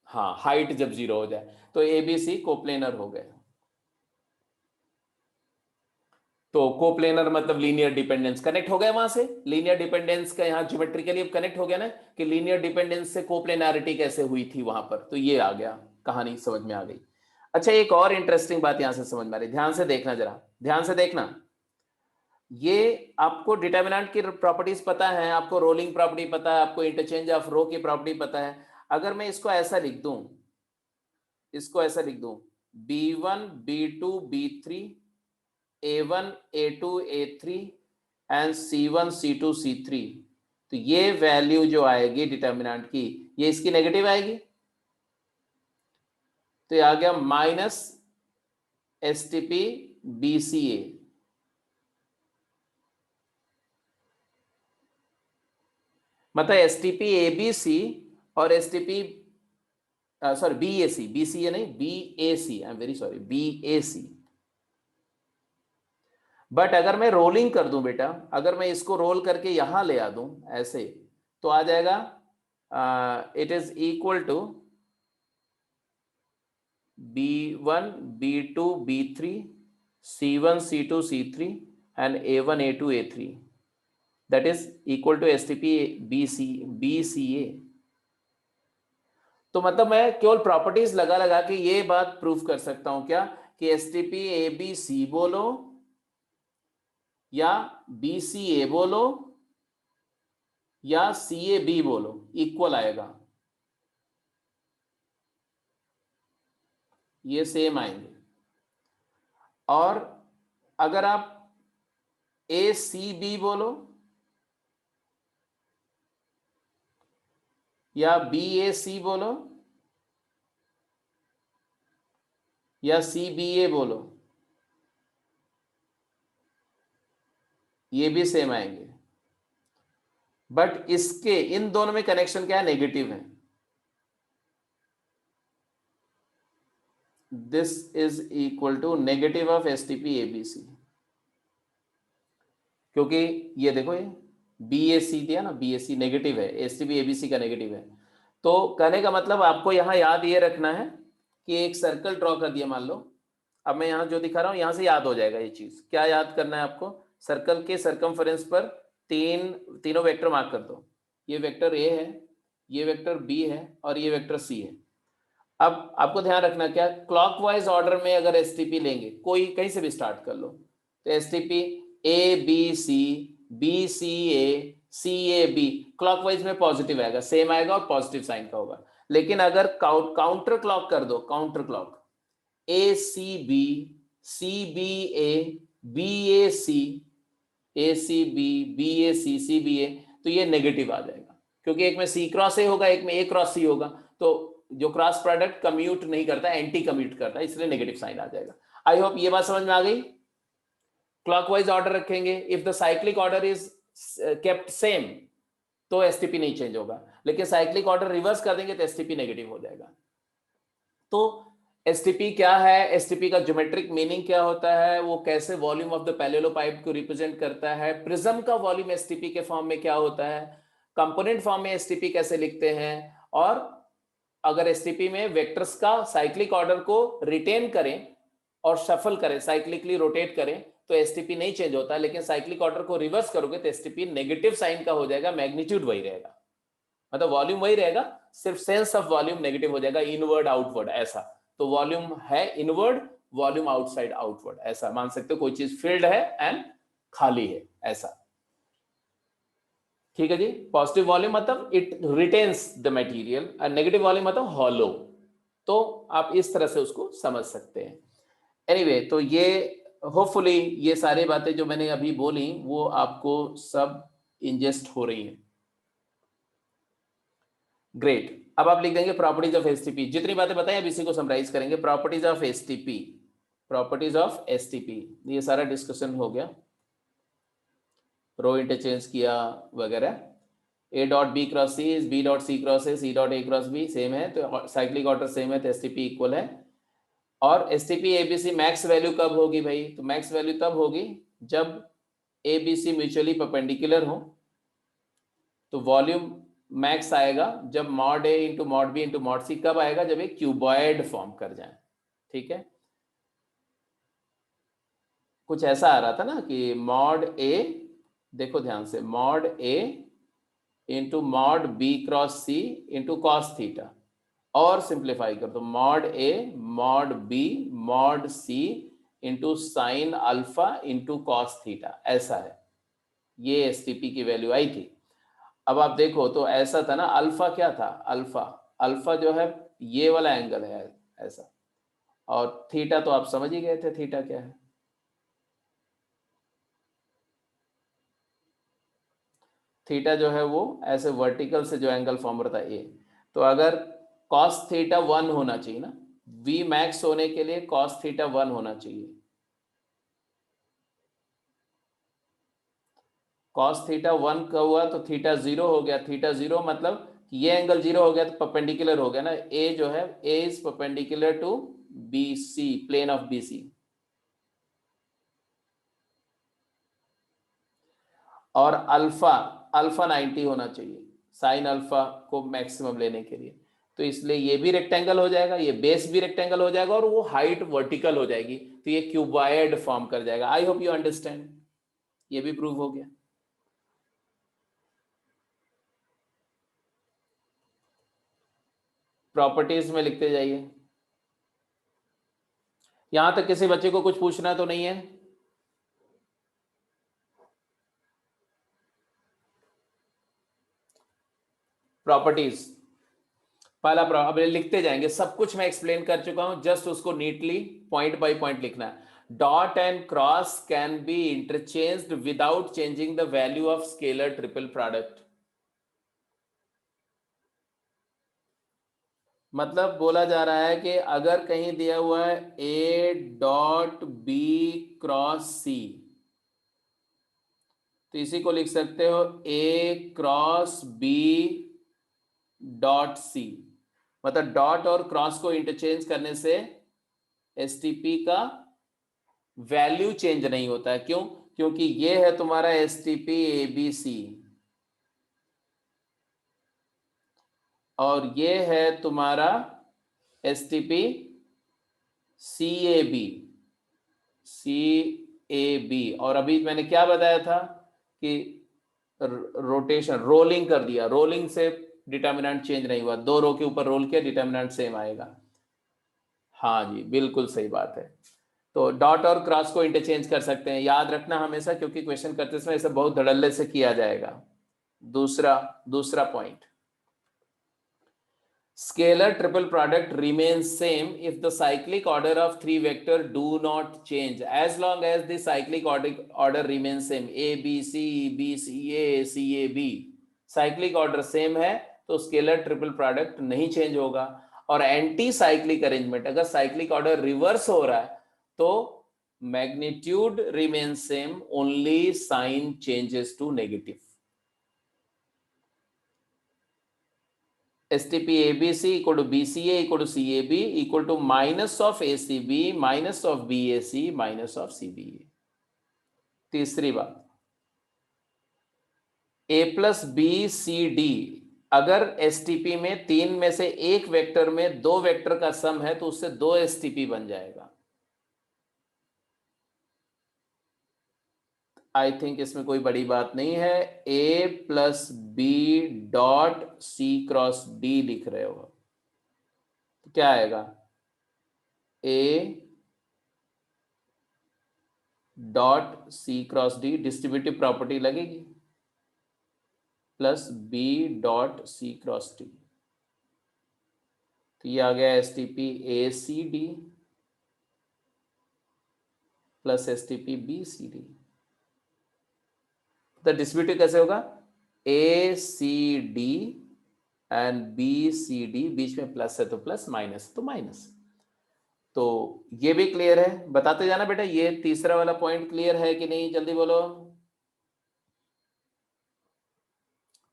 हाँ, हाइट जब जीरो हो जाए तो ABC कोप्लेनर हो गए. तो कोप्लेनर मतलब लीनियर डिपेंडेंस कनेक्ट हो गया वहां से, लीनियर डिपेंडेंस का यहाँ ज्योमेट्रिकली अब कनेक्ट हो गया ना कि लीनियर डिपेंडेंस से कोप्लेनारिटी कैसे हुई थी वहां पर, तो ये आ गया, कहानी समझ में आ गई। अच्छा, एक और इंटरेस्टिंग बात यहां से समझ में आ रही, ध्यान से देखना, जरा ध्यान से देखना। ये आपको डिटर्मिनेंट की प्रॉपर्टीज पता है, आपको रोलिंग प्रॉपर्टी पता है, आपको इंटरचेंज ऑफ रो की प्रॉपर्टी पता है। अगर मैं इसको ऐसा लिख दूं, इसको ऐसा लिख दूं, B1 B2 B3 A1 A2 A3 and C1 C2 C3, तो ये वैल्यू जो आएगी डिटर्मिनेंट की, ये इसकी नेगेटिव आएगी, तो ये आ गया माइनस STP BCA। मतलब STP ABC और STP सॉरी BAC, BCA नहीं, BAC, I am very sorry, BAC। But अगर मैं रोलिंग कर दूं बेटा, अगर मैं इसको रोल करके यहां ले आ दूं ऐसे, तो आ जाएगा it is equal to B1 B2 B3 C1 C2 C3 and A1 A2 A3, that is equal to STP BCA। तो मतलब मैं केवल प्रॉपर्टीज लगा लगा के ये बात प्रूफ कर सकता हूं क्या, कि STP ABC बोलो या BCA बोलो या CAB बोलो, इक्वल आएगा, ये सेम आएंगे। और अगर आप ACB बोलो या BAC बोलो या CBA बोलो, ये भी सेम आएंगे। बट इसके इन दोनों में कनेक्शन क्या है, नेगेटिव है। This is equal to negative of STP ABC, क्योंकि ये देखो, ये BAC दिया ना, BAC नेगेटिव है, STP ABC का नेगेटिव है। तो कहने का मतलब आपको यहां याद ये रखना है कि एक सर्कल ड्रॉ कर दिया मान लो, अब मैं यहां जो दिखा रहा हूं यहां से याद हो जाएगा ये चीज। क्या याद करना है आपको, सर्कल के सर्कमफरेंस पर तीनों वेक्टर मार्क कर दो, ये वेक्टर A है, ये वेक्टर B है और ये वेक्टर C है। अब आपको ध्यान रखना क्या, क्लॉकवाइज ऑर्डर में अगर STP लेंगे, कोई कहीं से भी स्टार्ट कर लो, तो STP ABC BCA CAB clockwise में पॉजिटिव आएगा, सेम आएगा और पॉजिटिव साइन का होगा। लेकिन अगर काउंटर क्लॉक कर दो, counter clock ACB CBA BAC ACB BAC CBA, तो ये नेगेटिव आ जाएगा, क्योंकि एक में C क्रॉस A होगा, एक में A क्रॉस C होगा, तो जो क्रॉस प्रोडक्ट कम्यूट नहीं करता, एंटी कम्यूट करता है, इसलिए नेगेटिव साइन आ जाएगा। आई होप ये बात समझ में आ गई। क्लॉकवाइज ऑर्डर रखेंगे, if the cyclic order is kept same तो STP नहीं चेंज होगा, लेकिन साइक्लिक ऑर्डर रिवर्स कर देंगे तो STP नेगेटिव हो जाएगा। तो STP क्या है, STP का ज्योमेट्रिक मीनिंग क्या होता है, वो कैसे वॉल्यूम ऑफ द पैरेललोपाइड को रिप्रेजेंट करता है, प्रिज्म का वॉल्यूम STP के फॉर्म में क्या होता है, कंपोनेंट फॉर्म में STP कैसे लिखते हैं, और अगर STP में वेक्टर्स का साइक्लिक ऑर्डर को रिटेन करें और शफल करें, साइक्लिकली रोटेट करें, तो STP नहीं चेंज होता, लेकिन साइक्लिक ऑर्डर को रिवर्स करोगे तो STP नेगेटिव साइन का हो जाएगा, मैग्नीट्यूड वही रहेगा, मतलब वॉल्यूम वही रहेगा, सिर्फ सेंस ऑफ वॉल्यूम नेगेटिव हो जाएगा, इनवर्ड आउटवर्ड ऐसा। तो वॉल्यूम है इनवर्ड, वॉल्यूम आउटसाइड आउटवर्ड, ऐसा मान सकते हो, कोई चीज फील्ड है एंड खाली है ऐसा। ठीक है जी, पॉजिटिव वॉल्यूम मतलब इट रिटेन्स द मटेरियल और नेगेटिव वॉल्यूम मतलब हॉलो, तो आप इस तरह से उसको समझ सकते हैं। एनीवे, तो ये होपफुली ये सारी बातें जो मैंने अभी बोली वो आपको सब इंजेस्ट हो रही हैं। ग्रेट, अब आप लिख देंगे प्रॉपर्टीज ऑफ STP, जितनी बातें बताएं अब इसी को समराइज करेंगे। Properties of STP, properties of STP, ये सारा डिस्कशन हो गया, रो इंटरचेंज किया वगैरह। A dot B cross C is B dot C cross A, C dot A cross B same है, तो साइक्लिक ऑर्डर सेम है, तो STP इक्वल है। और STP ABC मैक्स वैल्यू कब होगी भाई, तो मैक्स वैल्यू तब होगी जब ABC म्यूचुअली परपेंडिकुलर हो, तो वॉल्यूम मैक्स आएगा जब mod A into mod B into mod C, कब आएगा, जब एक क्यूबॉइड फॉर्म कर जाए। ठीक है, कुछ ऐसा आ रहा था ना कि मॉड ए, देखो ध्यान से, mod A into mod B cross C into cos theta, और सिंप्लीफाई कर दो mod A mod B mod C into sine alpha into cos theta, ऐसा है। ये एसटीपी की वैल्यू आई थी। अब आप देखो तो ऐसा था ना, अल्फा क्या था, अल्फा, अल्फा जो है ये वाला एंगल है ऐसा, और थीटा तो आप समझ ही गए थे थीटा क्या है। थीटा जो है वो ऐसे वर्टिकल से जो एंगल फॉर्म होता है ए, तो अगर कॉस थीटा 1 होना चाहिए ना, वी मैक्स होने के लिए कॉस थीटा 1 होना चाहिए। कॉस थीटा 1 का हुआ तो थीटा 0 हो गया, थीटा 0 मतलब ये एंगल 0 हो गया तो परपेंडिकुलर हो गया ना, ए जो है A is perpendicular to B C, plane of B C. और अल्फा, अल्फा 90 होना चाहिए साइन अल्फा को मैक्सिमम लेने के लिए, तो इसलिए ये भी रेक्टेंगल हो जाएगा, ये बेस भी रेक्टेंगल हो जाएगा, और वो हाइट वर्टिकल हो जाएगी, तो ये क्यूबॉइड फॉर्म कर जाएगा। आई होप यू अंडरस्टैंड, ये भी प्रूव हो गया। प्रॉपर्टीज में लिखते जाइए। यहां तक किसी बच्चे को कुछ पूछना तो नहीं है? प्रॉपर्टीज पहला अब लिखते जाएंगे, सब कुछ मैं एक्सप्लेन कर चुका हूं, जस्ट उसको नीटली पॉइंट बाय पॉइंट लिखना है। Dot and cross can be interchanged without changing the value of scalar triple product. मतलब बोला जा रहा है कि अगर कहीं दिया हुआ है ए डॉट बी क्रॉस सी, तो इसी को लिख सकते हो ए क्रॉस बी डॉट सी। मतलब डॉट और क्रॉस को इंटरचेंज करने से एसटीपी का वैल्यू चेंज नहीं होता है। क्यों? क्योंकि ये है तुम्हारा एसटीपी एबीसी, और ये है तुम्हारा STP C A B, C A B. और अभी मैंने क्या बताया था कि रोटेशन, रोलिंग कर दिया, रोलिंग से डिटर्मिनेंट चेंज नहीं हुआ, दो रो के ऊपर रोल किया डिटर्मिनेंट सेम आएगा। हाँ जी, बिल्कुल सही बात है। तो डॉट और क्रॉस को इंटरचेंज कर सकते हैं, याद रखना हमेशा, क्योंकि क्वेश्चन करते समय इसे बहुत धड़ल्ले से किया जाएगा। दूसरा दूसरा point, scalar triple product remains same if the cyclic order of three vector do not change, as long as the cyclic order remains same, a b c b c a c a b, cyclic order same है तो scalar triple product नहीं change होगा। और anti cyclic arrangement, अगर cyclic order reverse हो रहा है तो magnitude remain same, only sign changes to negative. STP ABC equal to BCA equal to CAB equal to minus of ACB minus of BAC minus of CBA। तीसरी बात, A plus B C D, अगर STP में तीन में से एक vector में दो वेक्टर का सम है तो उससे दो STP बन जाएगा। आई थिंक इसमें कोई बड़ी बात नहीं है। A plus B dot C cross D लिख रहे हो तो क्या आएगा, A dot C cross D, distributive property लगेगी, plus B dot C cross D, तो ये आ गया S T P A C D plus S T P B C D. तो डिस्ट्रीब्यूटिव कैसे होगा, A C D and B C D, बीच में प्लस है तो प्लस, माइनस है तो माइनस। तो ये भी क्लियर है, बताते जाना बेटा। ये तीसरा वाला पॉइंट क्लियर है कि नहीं, जल्दी बोलो।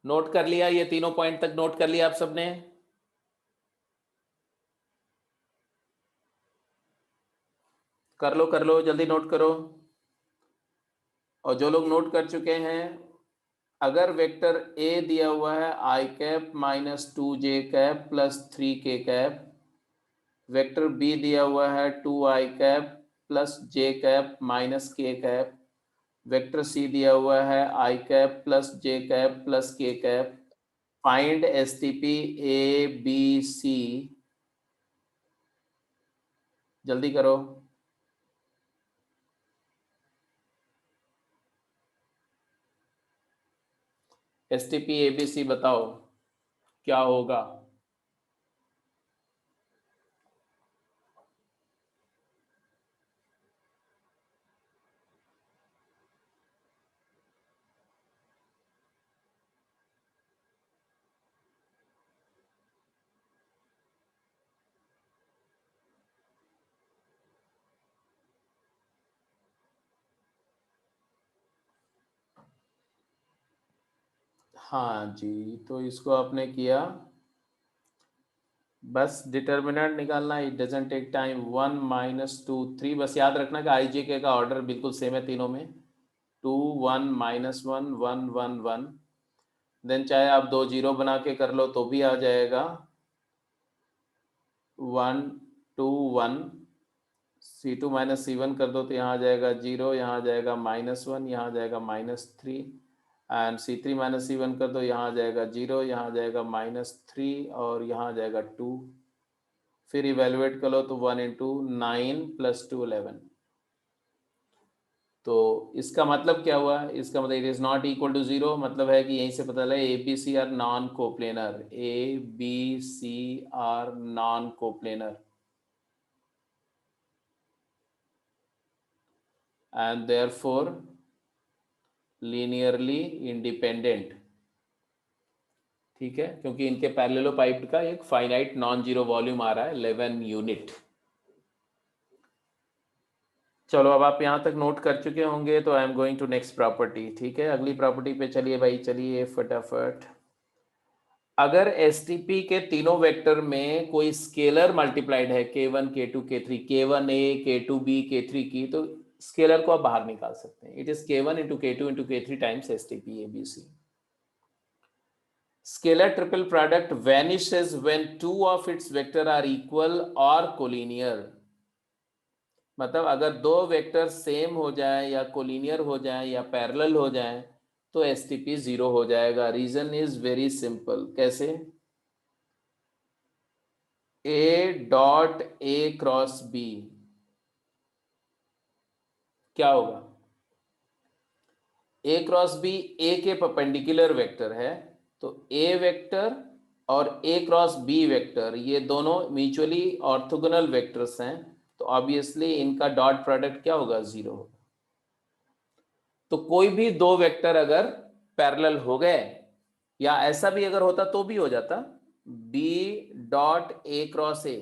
नोट कर लिया, ये तीनों पॉइंट तक नोट कर लिया आप सबने? कर लो जल्दी नोट करो। और जो लोग नोट कर चुके हैं, अगर वेक्टर ए दिया हुआ है I cap minus 2j cap plus 3k cap, vector B दिया हुआ है 2i cap plus J cap minus K cap, vector C दिया हुआ है I cap plus J cap plus K cap, find STP A B C, जल्दी करो। STP A B सी बताओ क्या होगा। हाँ जी, तो इसको आपने किया, बस डिटर्मिनेंट निकालना, it doesn't take time. 1 minus 2 3, बस याद रखना कि आई जे के का ऑर्डर बिल्कुल सेम है तीनों में, 2 1 माइनस 1 1 1 1, देन चाहे आप 2 जीरो बना के कर लो तो भी आ जाएगा, 1 2 1, C2 माइनस C1 कर दो तो यहाँ आ जाएगा 0, यहाँ आ जाएगा -1, यहाँ आ जाएगा -3, एंड C3 माइनस C1 कर दो, यहाँ आ जाएगा 0, यहाँ आ जाएगा -3 और यहाँ आ जाएगा 2। फिर इवेलुएट कर लो तो 1 इंटू 9 प्लस 2 11। तो इसका मतलब क्या हुआ, इसका मतलब it is not equal to 0, मतलब है कि यहीं से पता लगे A B C are non coplanar, A B C are non coplanar and therefore linearly independent. ठीक है, क्योंकि इनके पैरेललोपाइप्ड का एक फाइनाइट नॉन जीरो वॉल्यूम आ रहा है 11 यूनिट। चलो अब आप यहां तक नोट कर चुके होंगे, तो I am going to next property. ठीक है, अगली प्रॉपर्टी पे चलिए भाई, चलिए फटाफट। अगर एसटीपी के तीनों वेक्टर में कोई स्केलर मल्टीप्लाइड है k1 k2 k3, k1a k2b k3 की, तो स्केलर को आप बाहर निकाल सकते हैं। It is k1 into k2 into k3 times STP ABC. Scalar triple product vanishes when two of its vector are equal or collinear। मतलब अगर दो वेक्टर सेम हो जाए या कोलिनियर हो जाए या पैरेलल हो जाए तो एसटीपी जीरो हो जाएगा। Reason is very simple. कैसे? A dot A cross B क्या होगा? ए क्रॉस बी ए के परपेंडिकुलर वेक्टर है, तो ए वेक्टर और ए क्रॉस बी वेक्टर ये दोनों म्यूचुअली ऑर्थोगोनल वेक्टर्स हैं, तो ऑब्वियसली इनका डॉट प्रोडक्ट क्या होगा? जीरो होगा। तो कोई भी दो वेक्टर अगर पैरेलल हो गए, या ऐसा भी अगर होता तो भी हो जाता, B dot A cross A,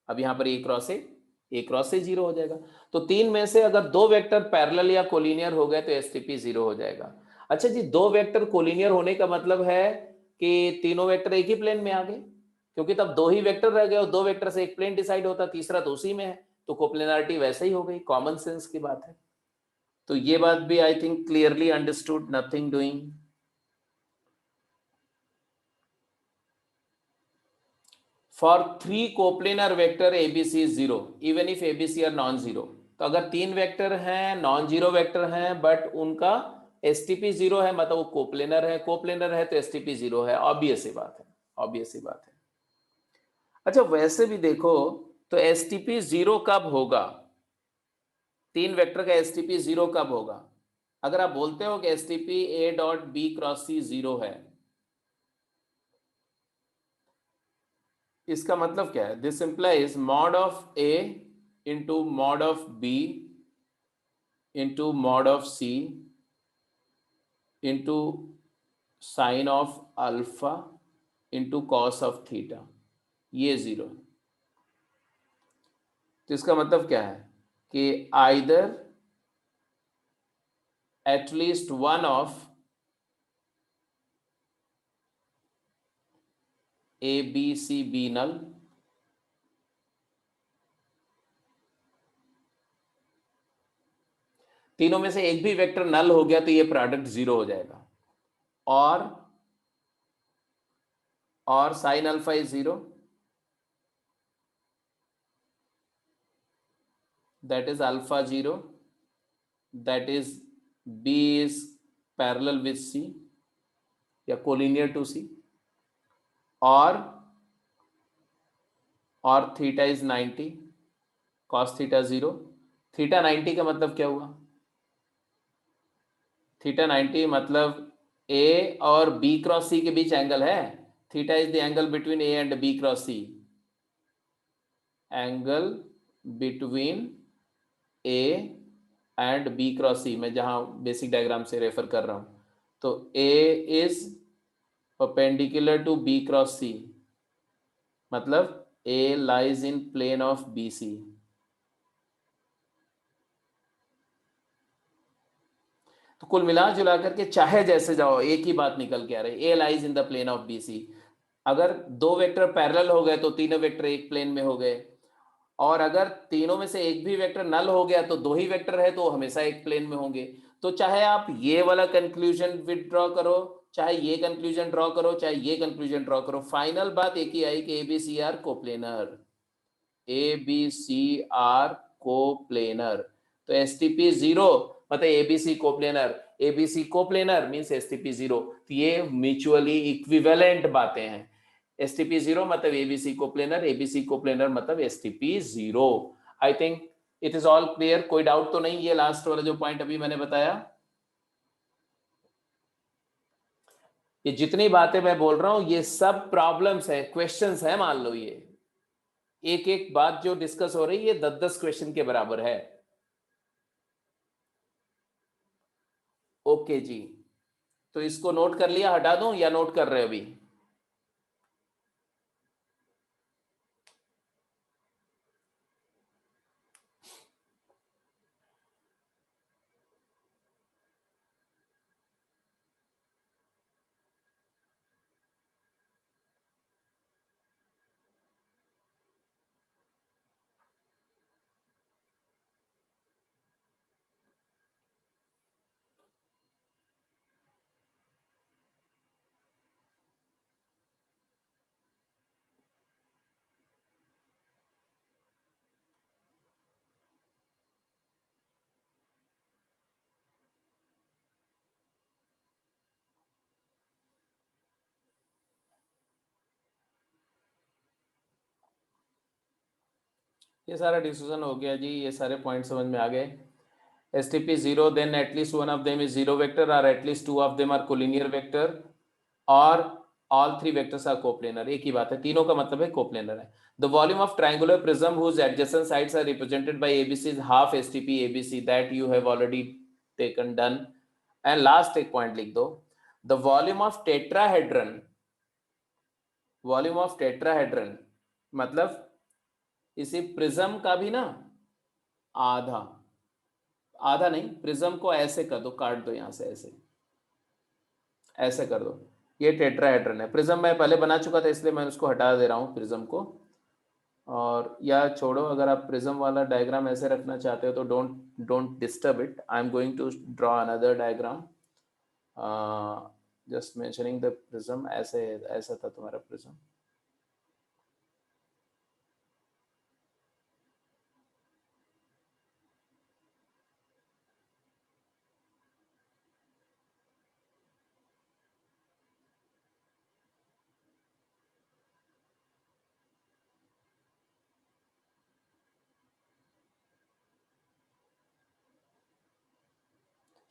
अब यहां पर ए क्रॉस से जीरो हो जाएगा। तो तीन में से अगर दो वेक्टर पैरेलल या कोलिनियर हो गए तो एसटीपी जीरो हो जाएगा। अच्छा जी, दो वेक्टर कोलिनियर होने का मतलब है कि तीनों वेक्टर एक ही प्लेन में आ गए, क्योंकि तब दो ही वेक्टर रह गए और दो वेक्टर से एक प्लेन डिसाइड होता, तीसरा तो उसी में है, तो कोप्लेनारिटी वैसे ही हो गई। कॉमन सेंस की बात है। तो ये बात भी I think clearly understood, nothing doing. For three coplanar vector ABC is zero even if ABC are non zero. तो अगर तीन वेक्टर हैं, नॉन जीरो वेक्टर हैं, बट उनका एसटीपी जीरो है, मतलब वो कोप्लेनर है तो एसटीपी जीरो है। ऑब्वियस सी बात है, ऑब्वियस सी बात है। अच्छा वैसे भी देखो, तो एसटीपी जीरो कब होगा? तीन वेक्टर का एसटीपी जीरो कब होगा? अगर आप बोलते हो कि STP A dot B cross C zero है, इसका मतलब क्या है? This implies mod of A into mod of B into mod of C into sine of alpha into cos of theta, ये जीरो। तो इसका मतलब क्या है कि either at least one of A B C be null, तीनों में से एक भी वेक्टर नल हो गया तो ये प्रोडक्ट जीरो हो जाएगा, और sine alpha is zero, that is alpha 0, that is B is parallel with C या collinear to C, और theta is 90, cos theta 0। Theta 90 का मतलब क्या हुआ? थीटा 90 मतलब ए और बी क्रॉस सी के बीच एंगल है। Theta is the angle between A and B cross C, angle between A and B cross C, मैं जहां बेसिक डायग्राम से रेफर कर रहा हूं। तो A is perpendicular to B cross C, मतलब A lies in plane of B C. तो कुल मिला जुला करके चाहे जैसे जाओ एक ही बात निकल के आ रही, A lies in the plane of B C. अगर दो वेक्टर पैरेलल हो गए तो तीनों वेक्टर एक प्लेन में हो गए, और अगर तीनों में से एक भी वेक्टर नल हो गया तो दो ही वेक्टर है तो हमेशा एक प्लेन में होंगे। तो चाहे आप ये वाला कंक्लूजन विथड्रॉ करो, चाहे ये कंक्लूजन ड्रॉ करो, चाहे ये कंक्लूजन ड्रॉ करो, फाइनल बात एक ही आई कि ABC are coplanar, ABC are coplanar. तो एसटीपी 0 मतलब ABC coplanar, ABC coplanar means STP 0। तो ये म्यूचुअली इक्विवेलेंट बातें हैं। एसटीपी 0 मतलब एबीसी कोप्लेनर, एबीसी कोप्लेनर मतलब STP 0। I think it is all clear, कोई डाउट तो नहीं ये लास्ट वाला जो पॉइंट अभी मैंने बताया? ये जितनी बातें मैं बोल रहा हूं ये सब प्रॉब्लम्स है, क्वेश्चंस है, मान लो ये एक एक बात जो डिस्कस हो रही है 10-10 क्वेश्चन के बराबर है। ओके जी, तो इसको नोट कर लिया, हटा दूं या नोट कर रहे हो अभी? ये सारा डिस्कशन हो गया जी, ये सारे पॉइंट समझ में आ गए। STP 0 then at least one of them is zero vector or at least two of them are collinear vector और all three vectors are coplanar। एक ही बात है, तीनों का मतलब है coplanar है। The volume of triangular prism whose adjacent sides are represented by ABC is half STP ABC, that you have already taken done। and last एक point लिख दो, the volume of tetrahedron, volume of tetrahedron मतलब इसी prism का भी ना आधा, आधा नहीं, प्रिज्म को ऐसे कर दो, काट दो यहां से, ऐसे ऐसे कर दो, ये टेट्राहेड्रन है। प्रिज्म मैं पहले बना चुका था इसलिए मैं उसको हटा दे रहा हूँ प्रिज्म को। और या छोड़ो, अगर आप प्रिज्म वाला डायग्राम ऐसे रखना चाहते हो तो don't disturb it, I am going to draw another diagram, just mentioning the prism. ऐसे ऐसा था तुम्हारा प्रिज्म।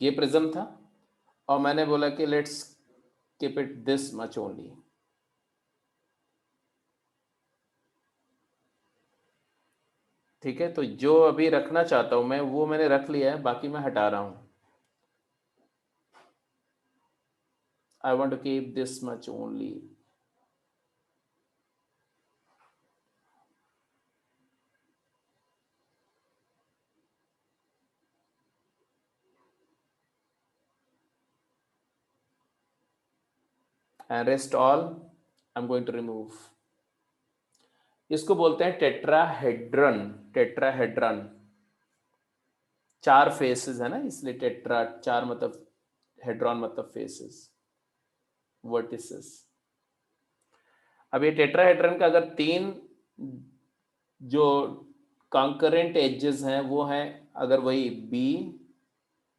ये प्रिज्म था और मैंने बोला कि let's keep it this much only. ठीक है, तो जो अभी रखना चाहता हूं मैं वो मैंने रख लिया है, बाकी मैं हटा रहा हूं। I want to keep this much only। and rest all I'm going to remove। इसको बोलते हैं टेट्राहेड्रन। टेट्राहेड्रन, चार फेसेस है ना, इसलिए टेट्रा, चार मतलब हेड्रॉन मतलब फेसेस, वर्टिसेस। अब ये टेट्राहेड्रन का अगर तीन जो कॉन्करेंट एजेस हैं वो हैं अगर वही बी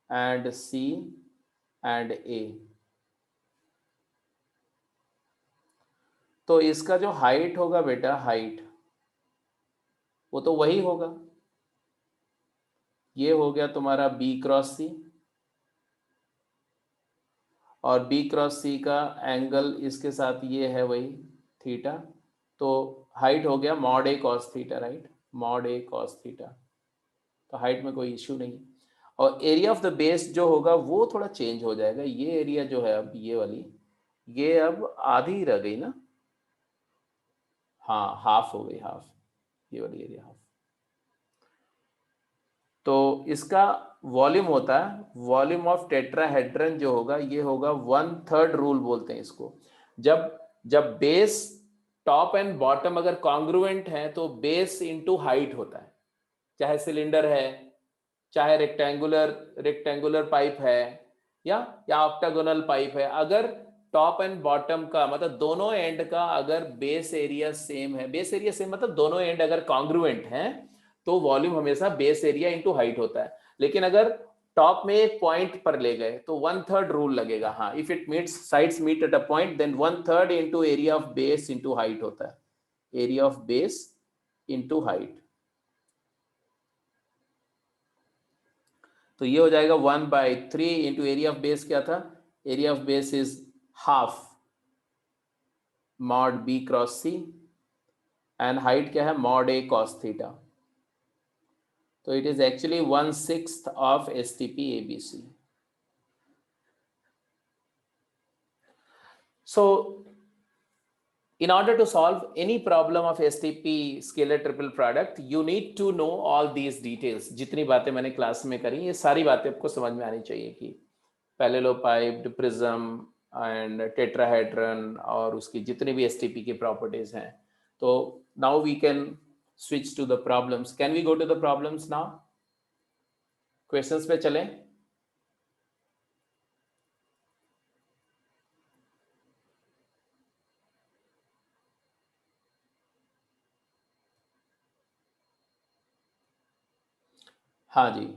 एंड सी एंड ए, तो इसका जो हाइट होगा बेटा, हाइट वो तो वही होगा, ये हो गया तुम्हारा बी क्रॉस सी, और बी क्रॉस सी का एंगल इसके साथ ये है वही थीटा, तो हाइट हो गया mod A cos theta, right, mod A cos theta, तो हाइट में कोई इश्यू नहीं। और एरिया ऑफ द बेस जो होगा वो थोड़ा चेंज हो जाएगा, ये एरिया जो है अब ये वाली, ये अब आधी रह गई ना, हाँ हाफ हो गई, हाफ, ये वाली एरिया हाफ। तो इसका वॉल्यूम होता है, वॉल्यूम ऑफ टेट्राहेड्रन जो होगा ये होगा 1/3 रूल बोलते हैं इसको। जब जब बेस टॉप एंड बॉटम अगर कॉन्ग्रुएंट है तो बेस इनटू हाइट होता है, चाहे सिलेंडर है, चाहे रेक्टेंगुलर पाइप है, या ऑक्टागोनल पाइप है, अगर टॉप एंड बॉटम का मतलब दोनों एंड का अगर बेस एरिया सेम है, बेस एरिया सेम मतलब दोनों एंड अगर कॉन्ग्रुएंट हैं, तो वॉल्यूम हमेशा बेस एरिया इंटू हाइट होता है। लेकिन अगर टॉप में एक पॉइंट पर ले गए तो 1/3 रूल लगेगा, हाँ, if it meets sides meet at a point then 1/3 into area of base into height होता है, area of base into height. तो ये हो जाएगा 1/3 इंटू एरिया ऑफ बेस, क्या था, area of base is half mod B cross C, and height क्या है, मॉड ए कॉस थीटा, तो it is actually 1/6 of STP ABC। So in order to solve any problem of STP scalar triple product, you need to know all these details। जितनी बातें मैंने class में करी ये सारी बातें आपको समझ में आनी चाहिए कि पैरेललोपाइप्ड, प्रिज्म एंड टेट्राहेड्रन और उसकी जितनी भी STP की प्रॉपर्टीज हैं। तो now we can switch to the problems. Can we go to the problems now? Questions पे चलें। हाँ जी,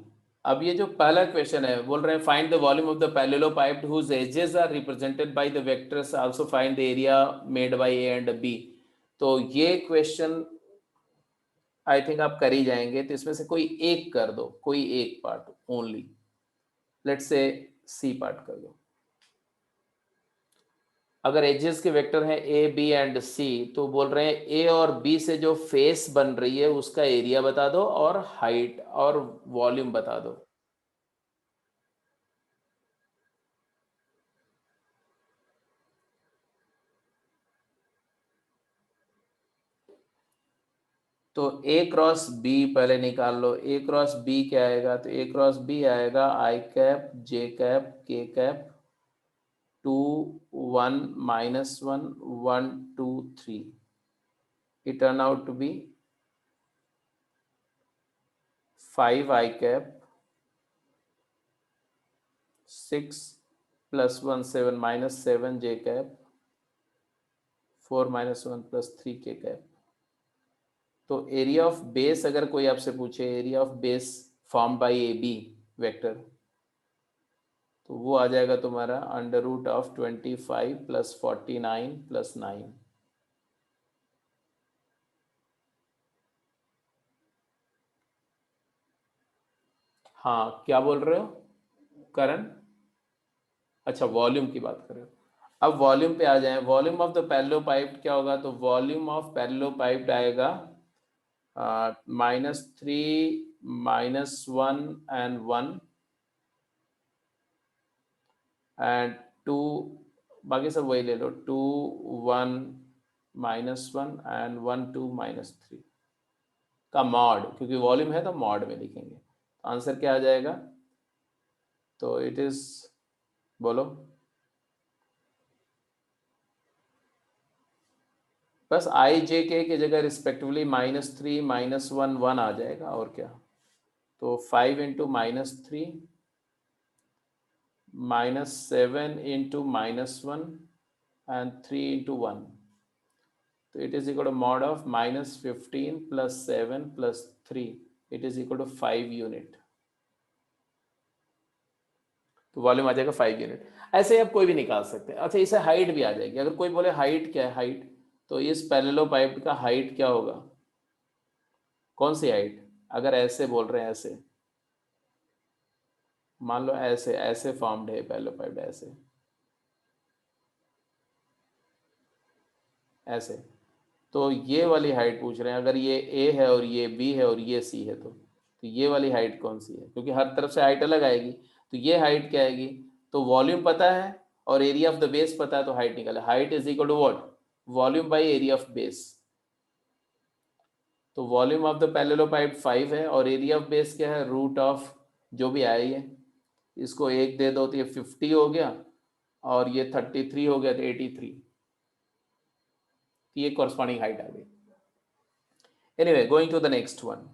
अब ये जो पहला क्वेश्चन है बोल रहे हैं find the volume of the parallelepiped whose edges are represented by the vectors, also find the area made by A and B. तो ये क्वेश्चन आई थिंक आप कर ही जाएंगे, तो इसमें से कोई एक कर दो, कोई एक part only, let's say C part कर दो। अगर एजेस के वेक्टर हैं ए बी एंड सी, तो बोल रहे हैं ए और बी से जो फेस बन रही है उसका एरिया बता दो और हाइट और वॉल्यूम बता दो। तो ए क्रॉस बी पहले निकाल लो, ए क्रॉस बी क्या आएगा, तो ए क्रॉस बी आएगा आई कैप जे कैप के cap 2 1 -1 1 2 3, it turn out to be 5 I cap 6 + 1 7 -7 j cap 4 -1 + 3 k cap। तो एरिया ऑफ बेस अगर कोई आपसे पूछे, area of base form by A B vector, तो वो आ जाएगा तुम्हारा √25 + 49 + 9। हाँ क्या बोल रहे हो करण? अच्छा वॉल्यूम की बात कर रहे हो। अब वॉल्यूम पे आ जाएं, वॉल्यूम ऑफ द पैरेललोपाइप्ड क्या होगा, तो वॉल्यूम ऑफ पैरेललोपाइप्ड आएगा -3 -1 and 1 एंड 2, बाकी सब वही ले लो, 2 1 -1 एंड 1 2 -3 का मॉड, क्योंकि वॉल्यूम है तो मॉड में लिखेंगे। आंसर क्या आ जाएगा, तो इट इज, बोलो, बस आई जे के की जगह रिस्पेक्टिवली -3 -1 1 आ जाएगा और क्या। तो 5 × -3 -7 × -1 एंड 3 × 1, तो it is equal to mod of -15 + 7 + 3, it is equal to 5 unit. तो वॉल्यूम आ जाएगा 5 यूनिट। ऐसे आप कोई भी निकाल सकते हैं। अच्छा, इसे हाइट भी आ जाएगी। अगर कोई बोले हाइट क्या है, हाइट, तो इस पैरेललोपाइप का हाइट क्या होगा? कौन सी हाइट? अगर ऐसे बोल रहे हैं, ऐसे मान लो, ऐसे ऐसे फॉर्म्ड है पैरेललोपाइप, ऐसे ऐसे, तो ये वाली हाइट पूछ रहे हैं। अगर ये ए है और ये बी है और ये सी है, तो ये वाली हाइट कौन सी है? क्योंकि हर तरफ से हाइट अलग आएगी, तो ये हाइट क्या आएगी? तो वॉल्यूम पता है और एरिया ऑफ द बेस पता है, तो हाइट निकाले। Height is equal to what? Volume by area of base. तो वॉल्यूम ऑफ द पैरेललोपाइप 5 है और एरिया ऑफ बेस क्या है? रूट ऑफ जो भी आई है, इसको 1 दे दो तो ये 50 हो गया, और ये 33 हो गया, तो 83। ये कॉरस्पॉन्डिंग हाइट आ गई। Anyway, going to the next one.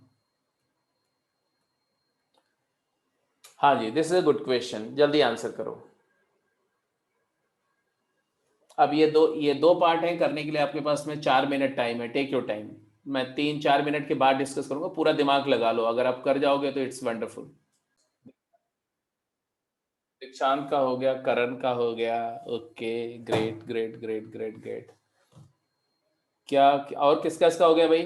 हाँ जी, this is a good question, जल्दी आंसर करो। अब ये दो पार्ट हैं, करने के लिए आपके पास में 4 मिनट टाइम है। Take your time. मैं 3-4 मिनट के बाद डिस्कस करूंगा। पूरा दिमाग लगा लो, अगर आप कर जाओगे तो इट्स वंडरफुल। दीक्षांत का हो गया, करण का हो गया। Okay, great great great great great. क्या और किसका इसका हो गया भाई?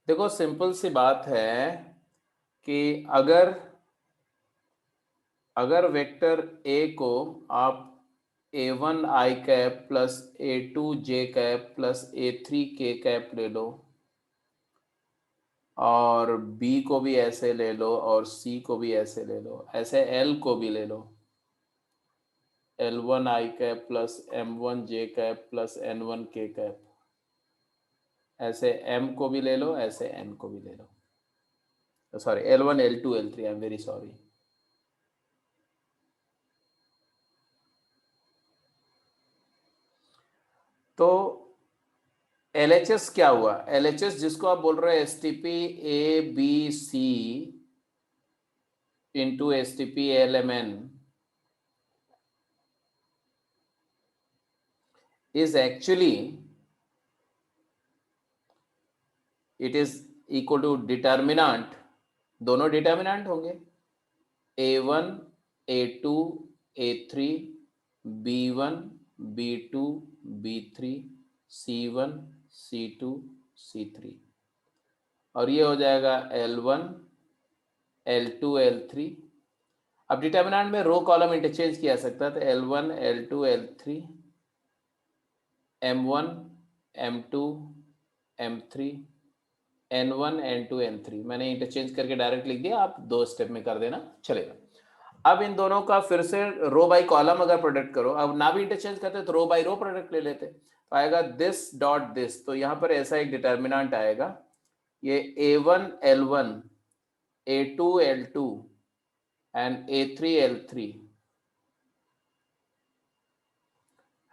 देखो, सिंपल सी बात है कि अगर वेक्टर ए को आप a1 i cap plus a2 j cap plus a3 k cap ले लो, और b को भी ऐसे ले लो, और c को भी ऐसे ले लो, ऐसे l को भी ले लो, l1 i cap plus m1 j cap plus n1 k cap, ऐसे m को भी ले लो, ऐसे n को भी ले लो। Sorry, l1 l2 l3, I am very sorry. तो LHS क्या हुआ? LHS जिसको आप बोल रहे हैं STP ABC into STP LMN is actually, it is equal to determinant, दोनों डिटर्मिनेंट होंगे, A1 A2 A3 B1 B2 B3 C1 C2 C3, और ये हो जाएगा L1 L2 L3। अब डिटर्मिनेंट में रो कॉलम इंटरचेंज किया सकता है, तो L1 L2 L3 M1 M2 M3 N1 N2 N3, मैंने इंटरचेंज करके डायरेक्ट लिख दिया, आप 2 स्टेप में कर देना चलेगा। अब इन दोनों का फिर से रो बाई कॉलम अगर प्रोडक्ट करो, अब ना भी इंटरचेंज करते तो रो बाई रो प्रोडक्ट ले लेते, तो आएगा दिस डॉट दिस। तो यहाँ पर ऐसा एक डिटर्मिनेंट आएगा, ये A1 L1 A2 L2 and A3 L3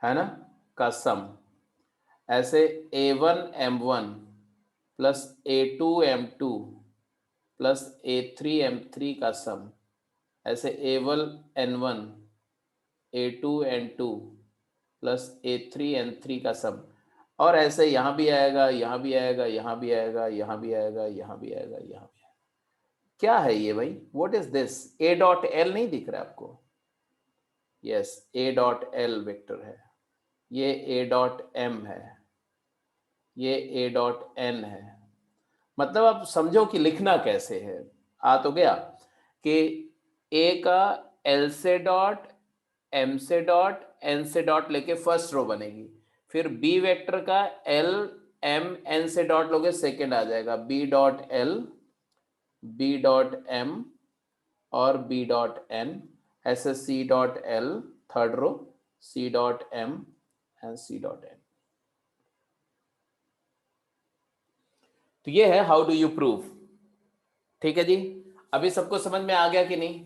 है ना, का सम, ऐसे A1 M1 plus A2 M2 plus A3 M3 का सम, ऐसे A1 N1 A2 N2 plus A3 N3 का सम, और ऐसे यहाँ भी आएगा, यहाँ भी आएगा, यहाँ भी आएगा, यहाँ भी आएगा, यहाँ भी आएगा, यहाँ भी आएगा। क्या है ये भाई? What is this? A dot L नहीं दिख रहा आपको? Yes, A dot L vector है, ये A डॉट M है, ये A डॉट N है। मतलब आप समझो कि लिखना कैसे है। आ तो गया कि A का L से डॉट, M से डॉट, N से डॉट लेके फर्स्ट रो बनेगी, फिर B वेक्टर का L M N से डॉट लोगे, सेकेंड आ जाएगा B dot L, B dot M और B डॉट N, ऐसे C dot L third row, C dot M and C dot N। तो ये है हाउ डू यू प्रूव। ठीक है जी, अभी सबको समझ में आ गया कि नहीं?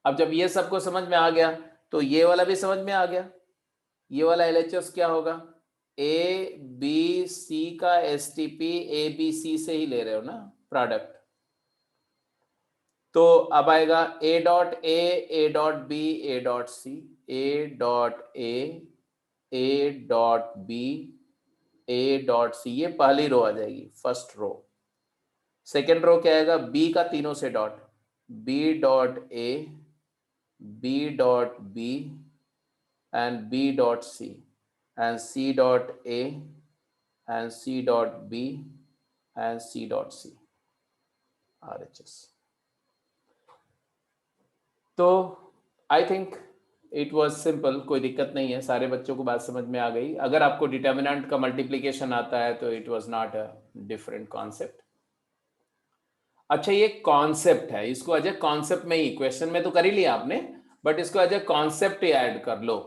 अब जब ये सबको समझ में आ गया, तो ये वाला भी समझ में आ गया। ये वाला LHS क्या होगा? ए बी सी का STP ABC से ही ले रहे हो ना प्रोडक्ट, तो अब आएगा A dot A dot B, A dot C, A dot A dot B, A dot C, ये पहली रो आ जाएगी, फर्स्ट रो। सेकेंड रो क्या आएगा, बी का तीनों से dot, B dot A, B dot B and B dot C and C dot A and C dot B and C dot C, RHS। तो I think it was simple, कोई दिक्कत नहीं है, सारे बच्चों को बात समझ में आ गई। अगर आपको डिटर्मिनेंट का मल्टीप्लिकेशन आता है तो it was not a different concept. अच्छा, ये कॉन्सेप्ट है, इसको अजय कॉन्सेप्ट में ही, क्वेश्चन में तो कर ही लिया आपने, बट इसको अजय कॉन्सेप्ट ही ऐड कर लो।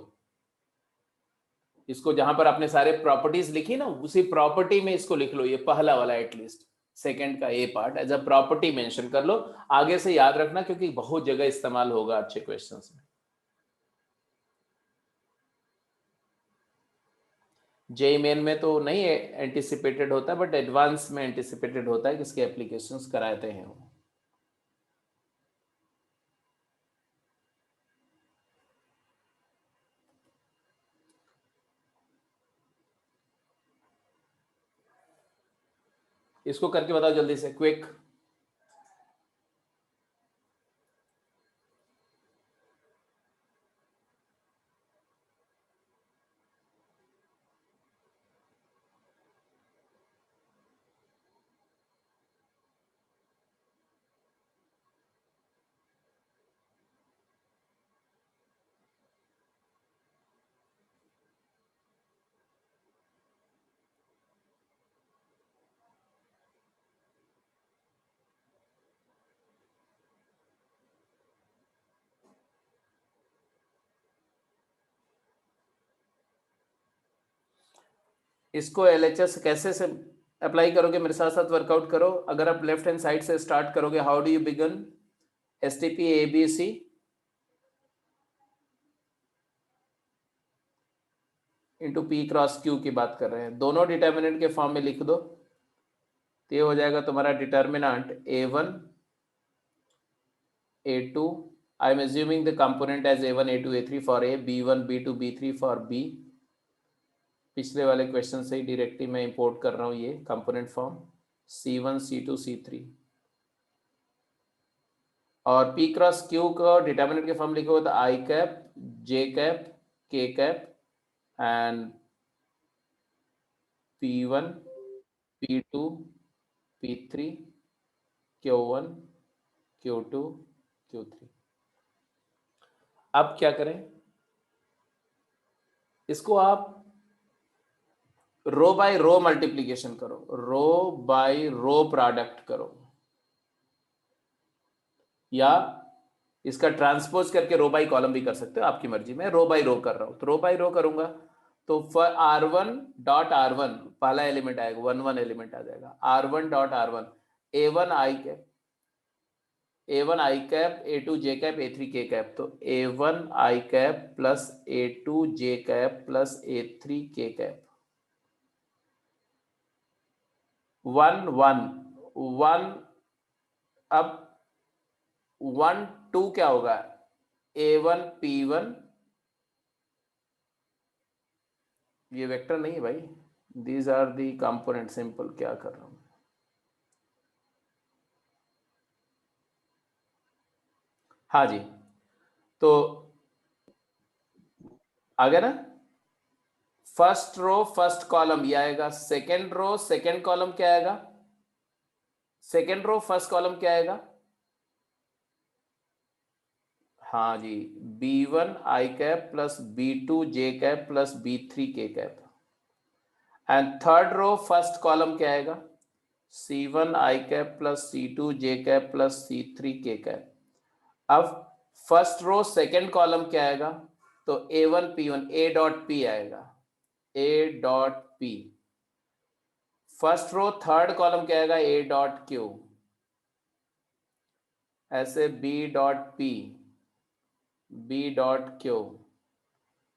इसको जहां पर आपने सारे प्रॉपर्टीज लिखी ना, उसी प्रॉपर्टी में इसको लिख लो, ये पहला वाला एटलीस्ट, सेकंड का A part as a property mention कर लो। आगे से याद रखना क्योंकि बहुत जगह इस्तेमाल होगा अच्छे क्वेश्चंस में। जेई मेन में तो नहीं एंटिसिपेटेड होता, बट एडवांस में एंटिसिपेटेड होता है, किसके एप्लीकेशंस कराते हैं वो। इसको करके बताओ जल्दी से, क्विक। इसको LHS कैसे से अप्लाई करोगे, मेरे साथ साथ वर्कआउट करो। अगर आप लेफ्ट हैंड साइड से स्टार्ट करोगे, how do you begin, STP ABC into P cross Q की बात कर रहे हैं, दोनों डिटर्मिनेंट के फॉर्म में लिख दो, तो ये हो जाएगा तुम्हारा determinant A1 A2, I am assuming the component as A1 A2 A3 for A, B1 B2 B3 for B। पिछले वाले क्वेश्चन से ही डायरेक्टली मैं इंपोर्ट कर रहा हूँ ये component form, C1 C2 C3। और P क्रॉस Q का डिटर्मिनेंट के फॉर्म लिखे हुए तो I cap, J cap, K cap and P1 P2 P3 Q1 Q2 Q3। अब क्या करें, इसको आप रो बाय रो मल्टीप्लीकेशन करो, रो बाय रो प्रोडक्ट करो, या इसका ट्रांसपोज करके रो बाय कॉलम भी कर सकते हो, आपकी मर्जी। में रो बाय रो कर रहा हूं, तो रो बाय रो करूंगा तो R1 डॉट R1 पहला एलिमेंट आएगा, 1 1 एलिमेंट आ जाएगा, R1 dot R1 A1 I cap, A1 I cap, A2 J cap, A3 K cap, तो A1 I cap plus A2 J cap plus A3 K cap, 1 1 1। अब 1 2 क्या होगा, A1 P1, ये vector नहीं है भाई, these are the component, simple क्या कर रहा हूं, हाँ जी। तो आ गया ना, फर्स्ट रो फर्स्ट कॉलम ये आएगा, सेकेंड रो सेकेंड कॉलम क्या आएगा, सेकेंड रो फर्स्ट कॉलम क्या आएगा, हाँ जी, B1 I cap plus B2 J cap plus B3 K cap, and third row first column क्या आएगा, C1 I cap plus C2 J cap plus C3 K cap. अब first row second column क्या आएगा, तो A1 P1 A dot P आएगा, A dot P। First row third column क्या आएगा, A dot Q, ऐसे B dot P, B dot Q,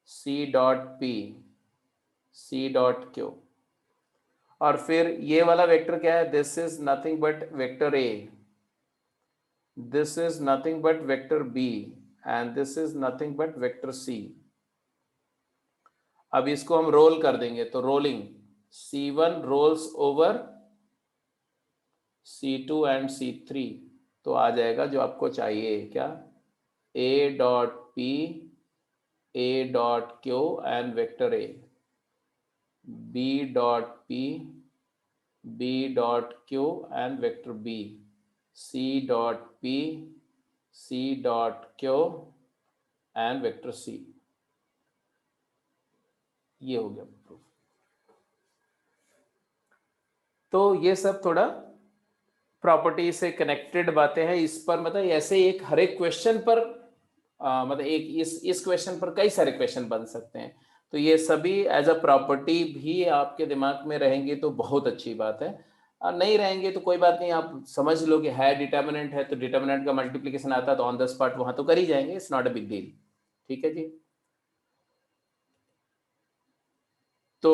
C dot P, C dot Q। और फिर ये वाला वेक्टर क्या है, this is nothing but vector A, this is nothing but vector b and this is nothing but vector c. अब इसको हम role कर देंगे तो rolling c1 roles over c2 and c3, तो आ जाएगा जो आपको चाहिए क्या, a dot p a dot q and vector a, b dot p b dot q and vector b, c dot p c dot q and vector c. ये हो गया प्रूफ. तो ये सब थोड़ा प्रॉपर्टी से कनेक्टेड बातें हैं. इस पर मतलब ऐसे एक हर एक क्वेश्चन पर मतलब एक इस क्वेश्चन पर कई सारे क्वेश्चन बन सकते हैं. तो ये सभी एज अ प्रॉपर्टी भी आपके दिमाग में रहेंगे तो बहुत अच्छी बात है. नहीं रहेंगे तो कोई बात नहीं, आप समझ लो कि है डिटर्मिनेंट है तो डिटर्मिनेंट का मल्टीप्लिकेशन आता है तो ऑन द स्पॉट वहां तो कर ही जाएंगे. It's not a big deal. ठीक है जी. तो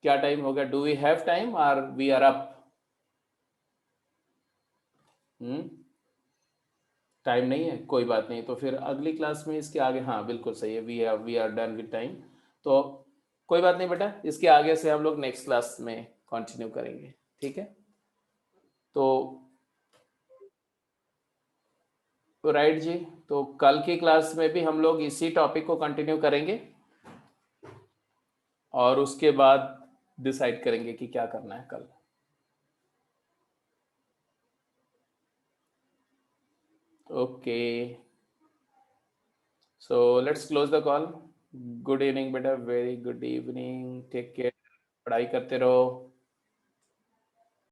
क्या टाइम हो गया? डू वी हैव टाइम और वी आर अप? टाइम नहीं है, कोई बात नहीं. तो फिर अगली क्लास में इसके आगे, हाँ बिल्कुल सही है, we are done with time. तो कोई बात नहीं बेटा, इसके आगे से हम लोग नेक्स्ट क्लास में कंटिन्यू करेंगे. ठीक है. तो राइट जी. तो कल की क्लास में भी हम लोग इसी टॉपिक को कंटिन्यू करेंगे और उसके बाद डिसाइड करेंगे कि क्या करना है कल. Okay, so let's close the call. Good evening बेटा, very good evening. Take care. पढ़ाई करते रहो.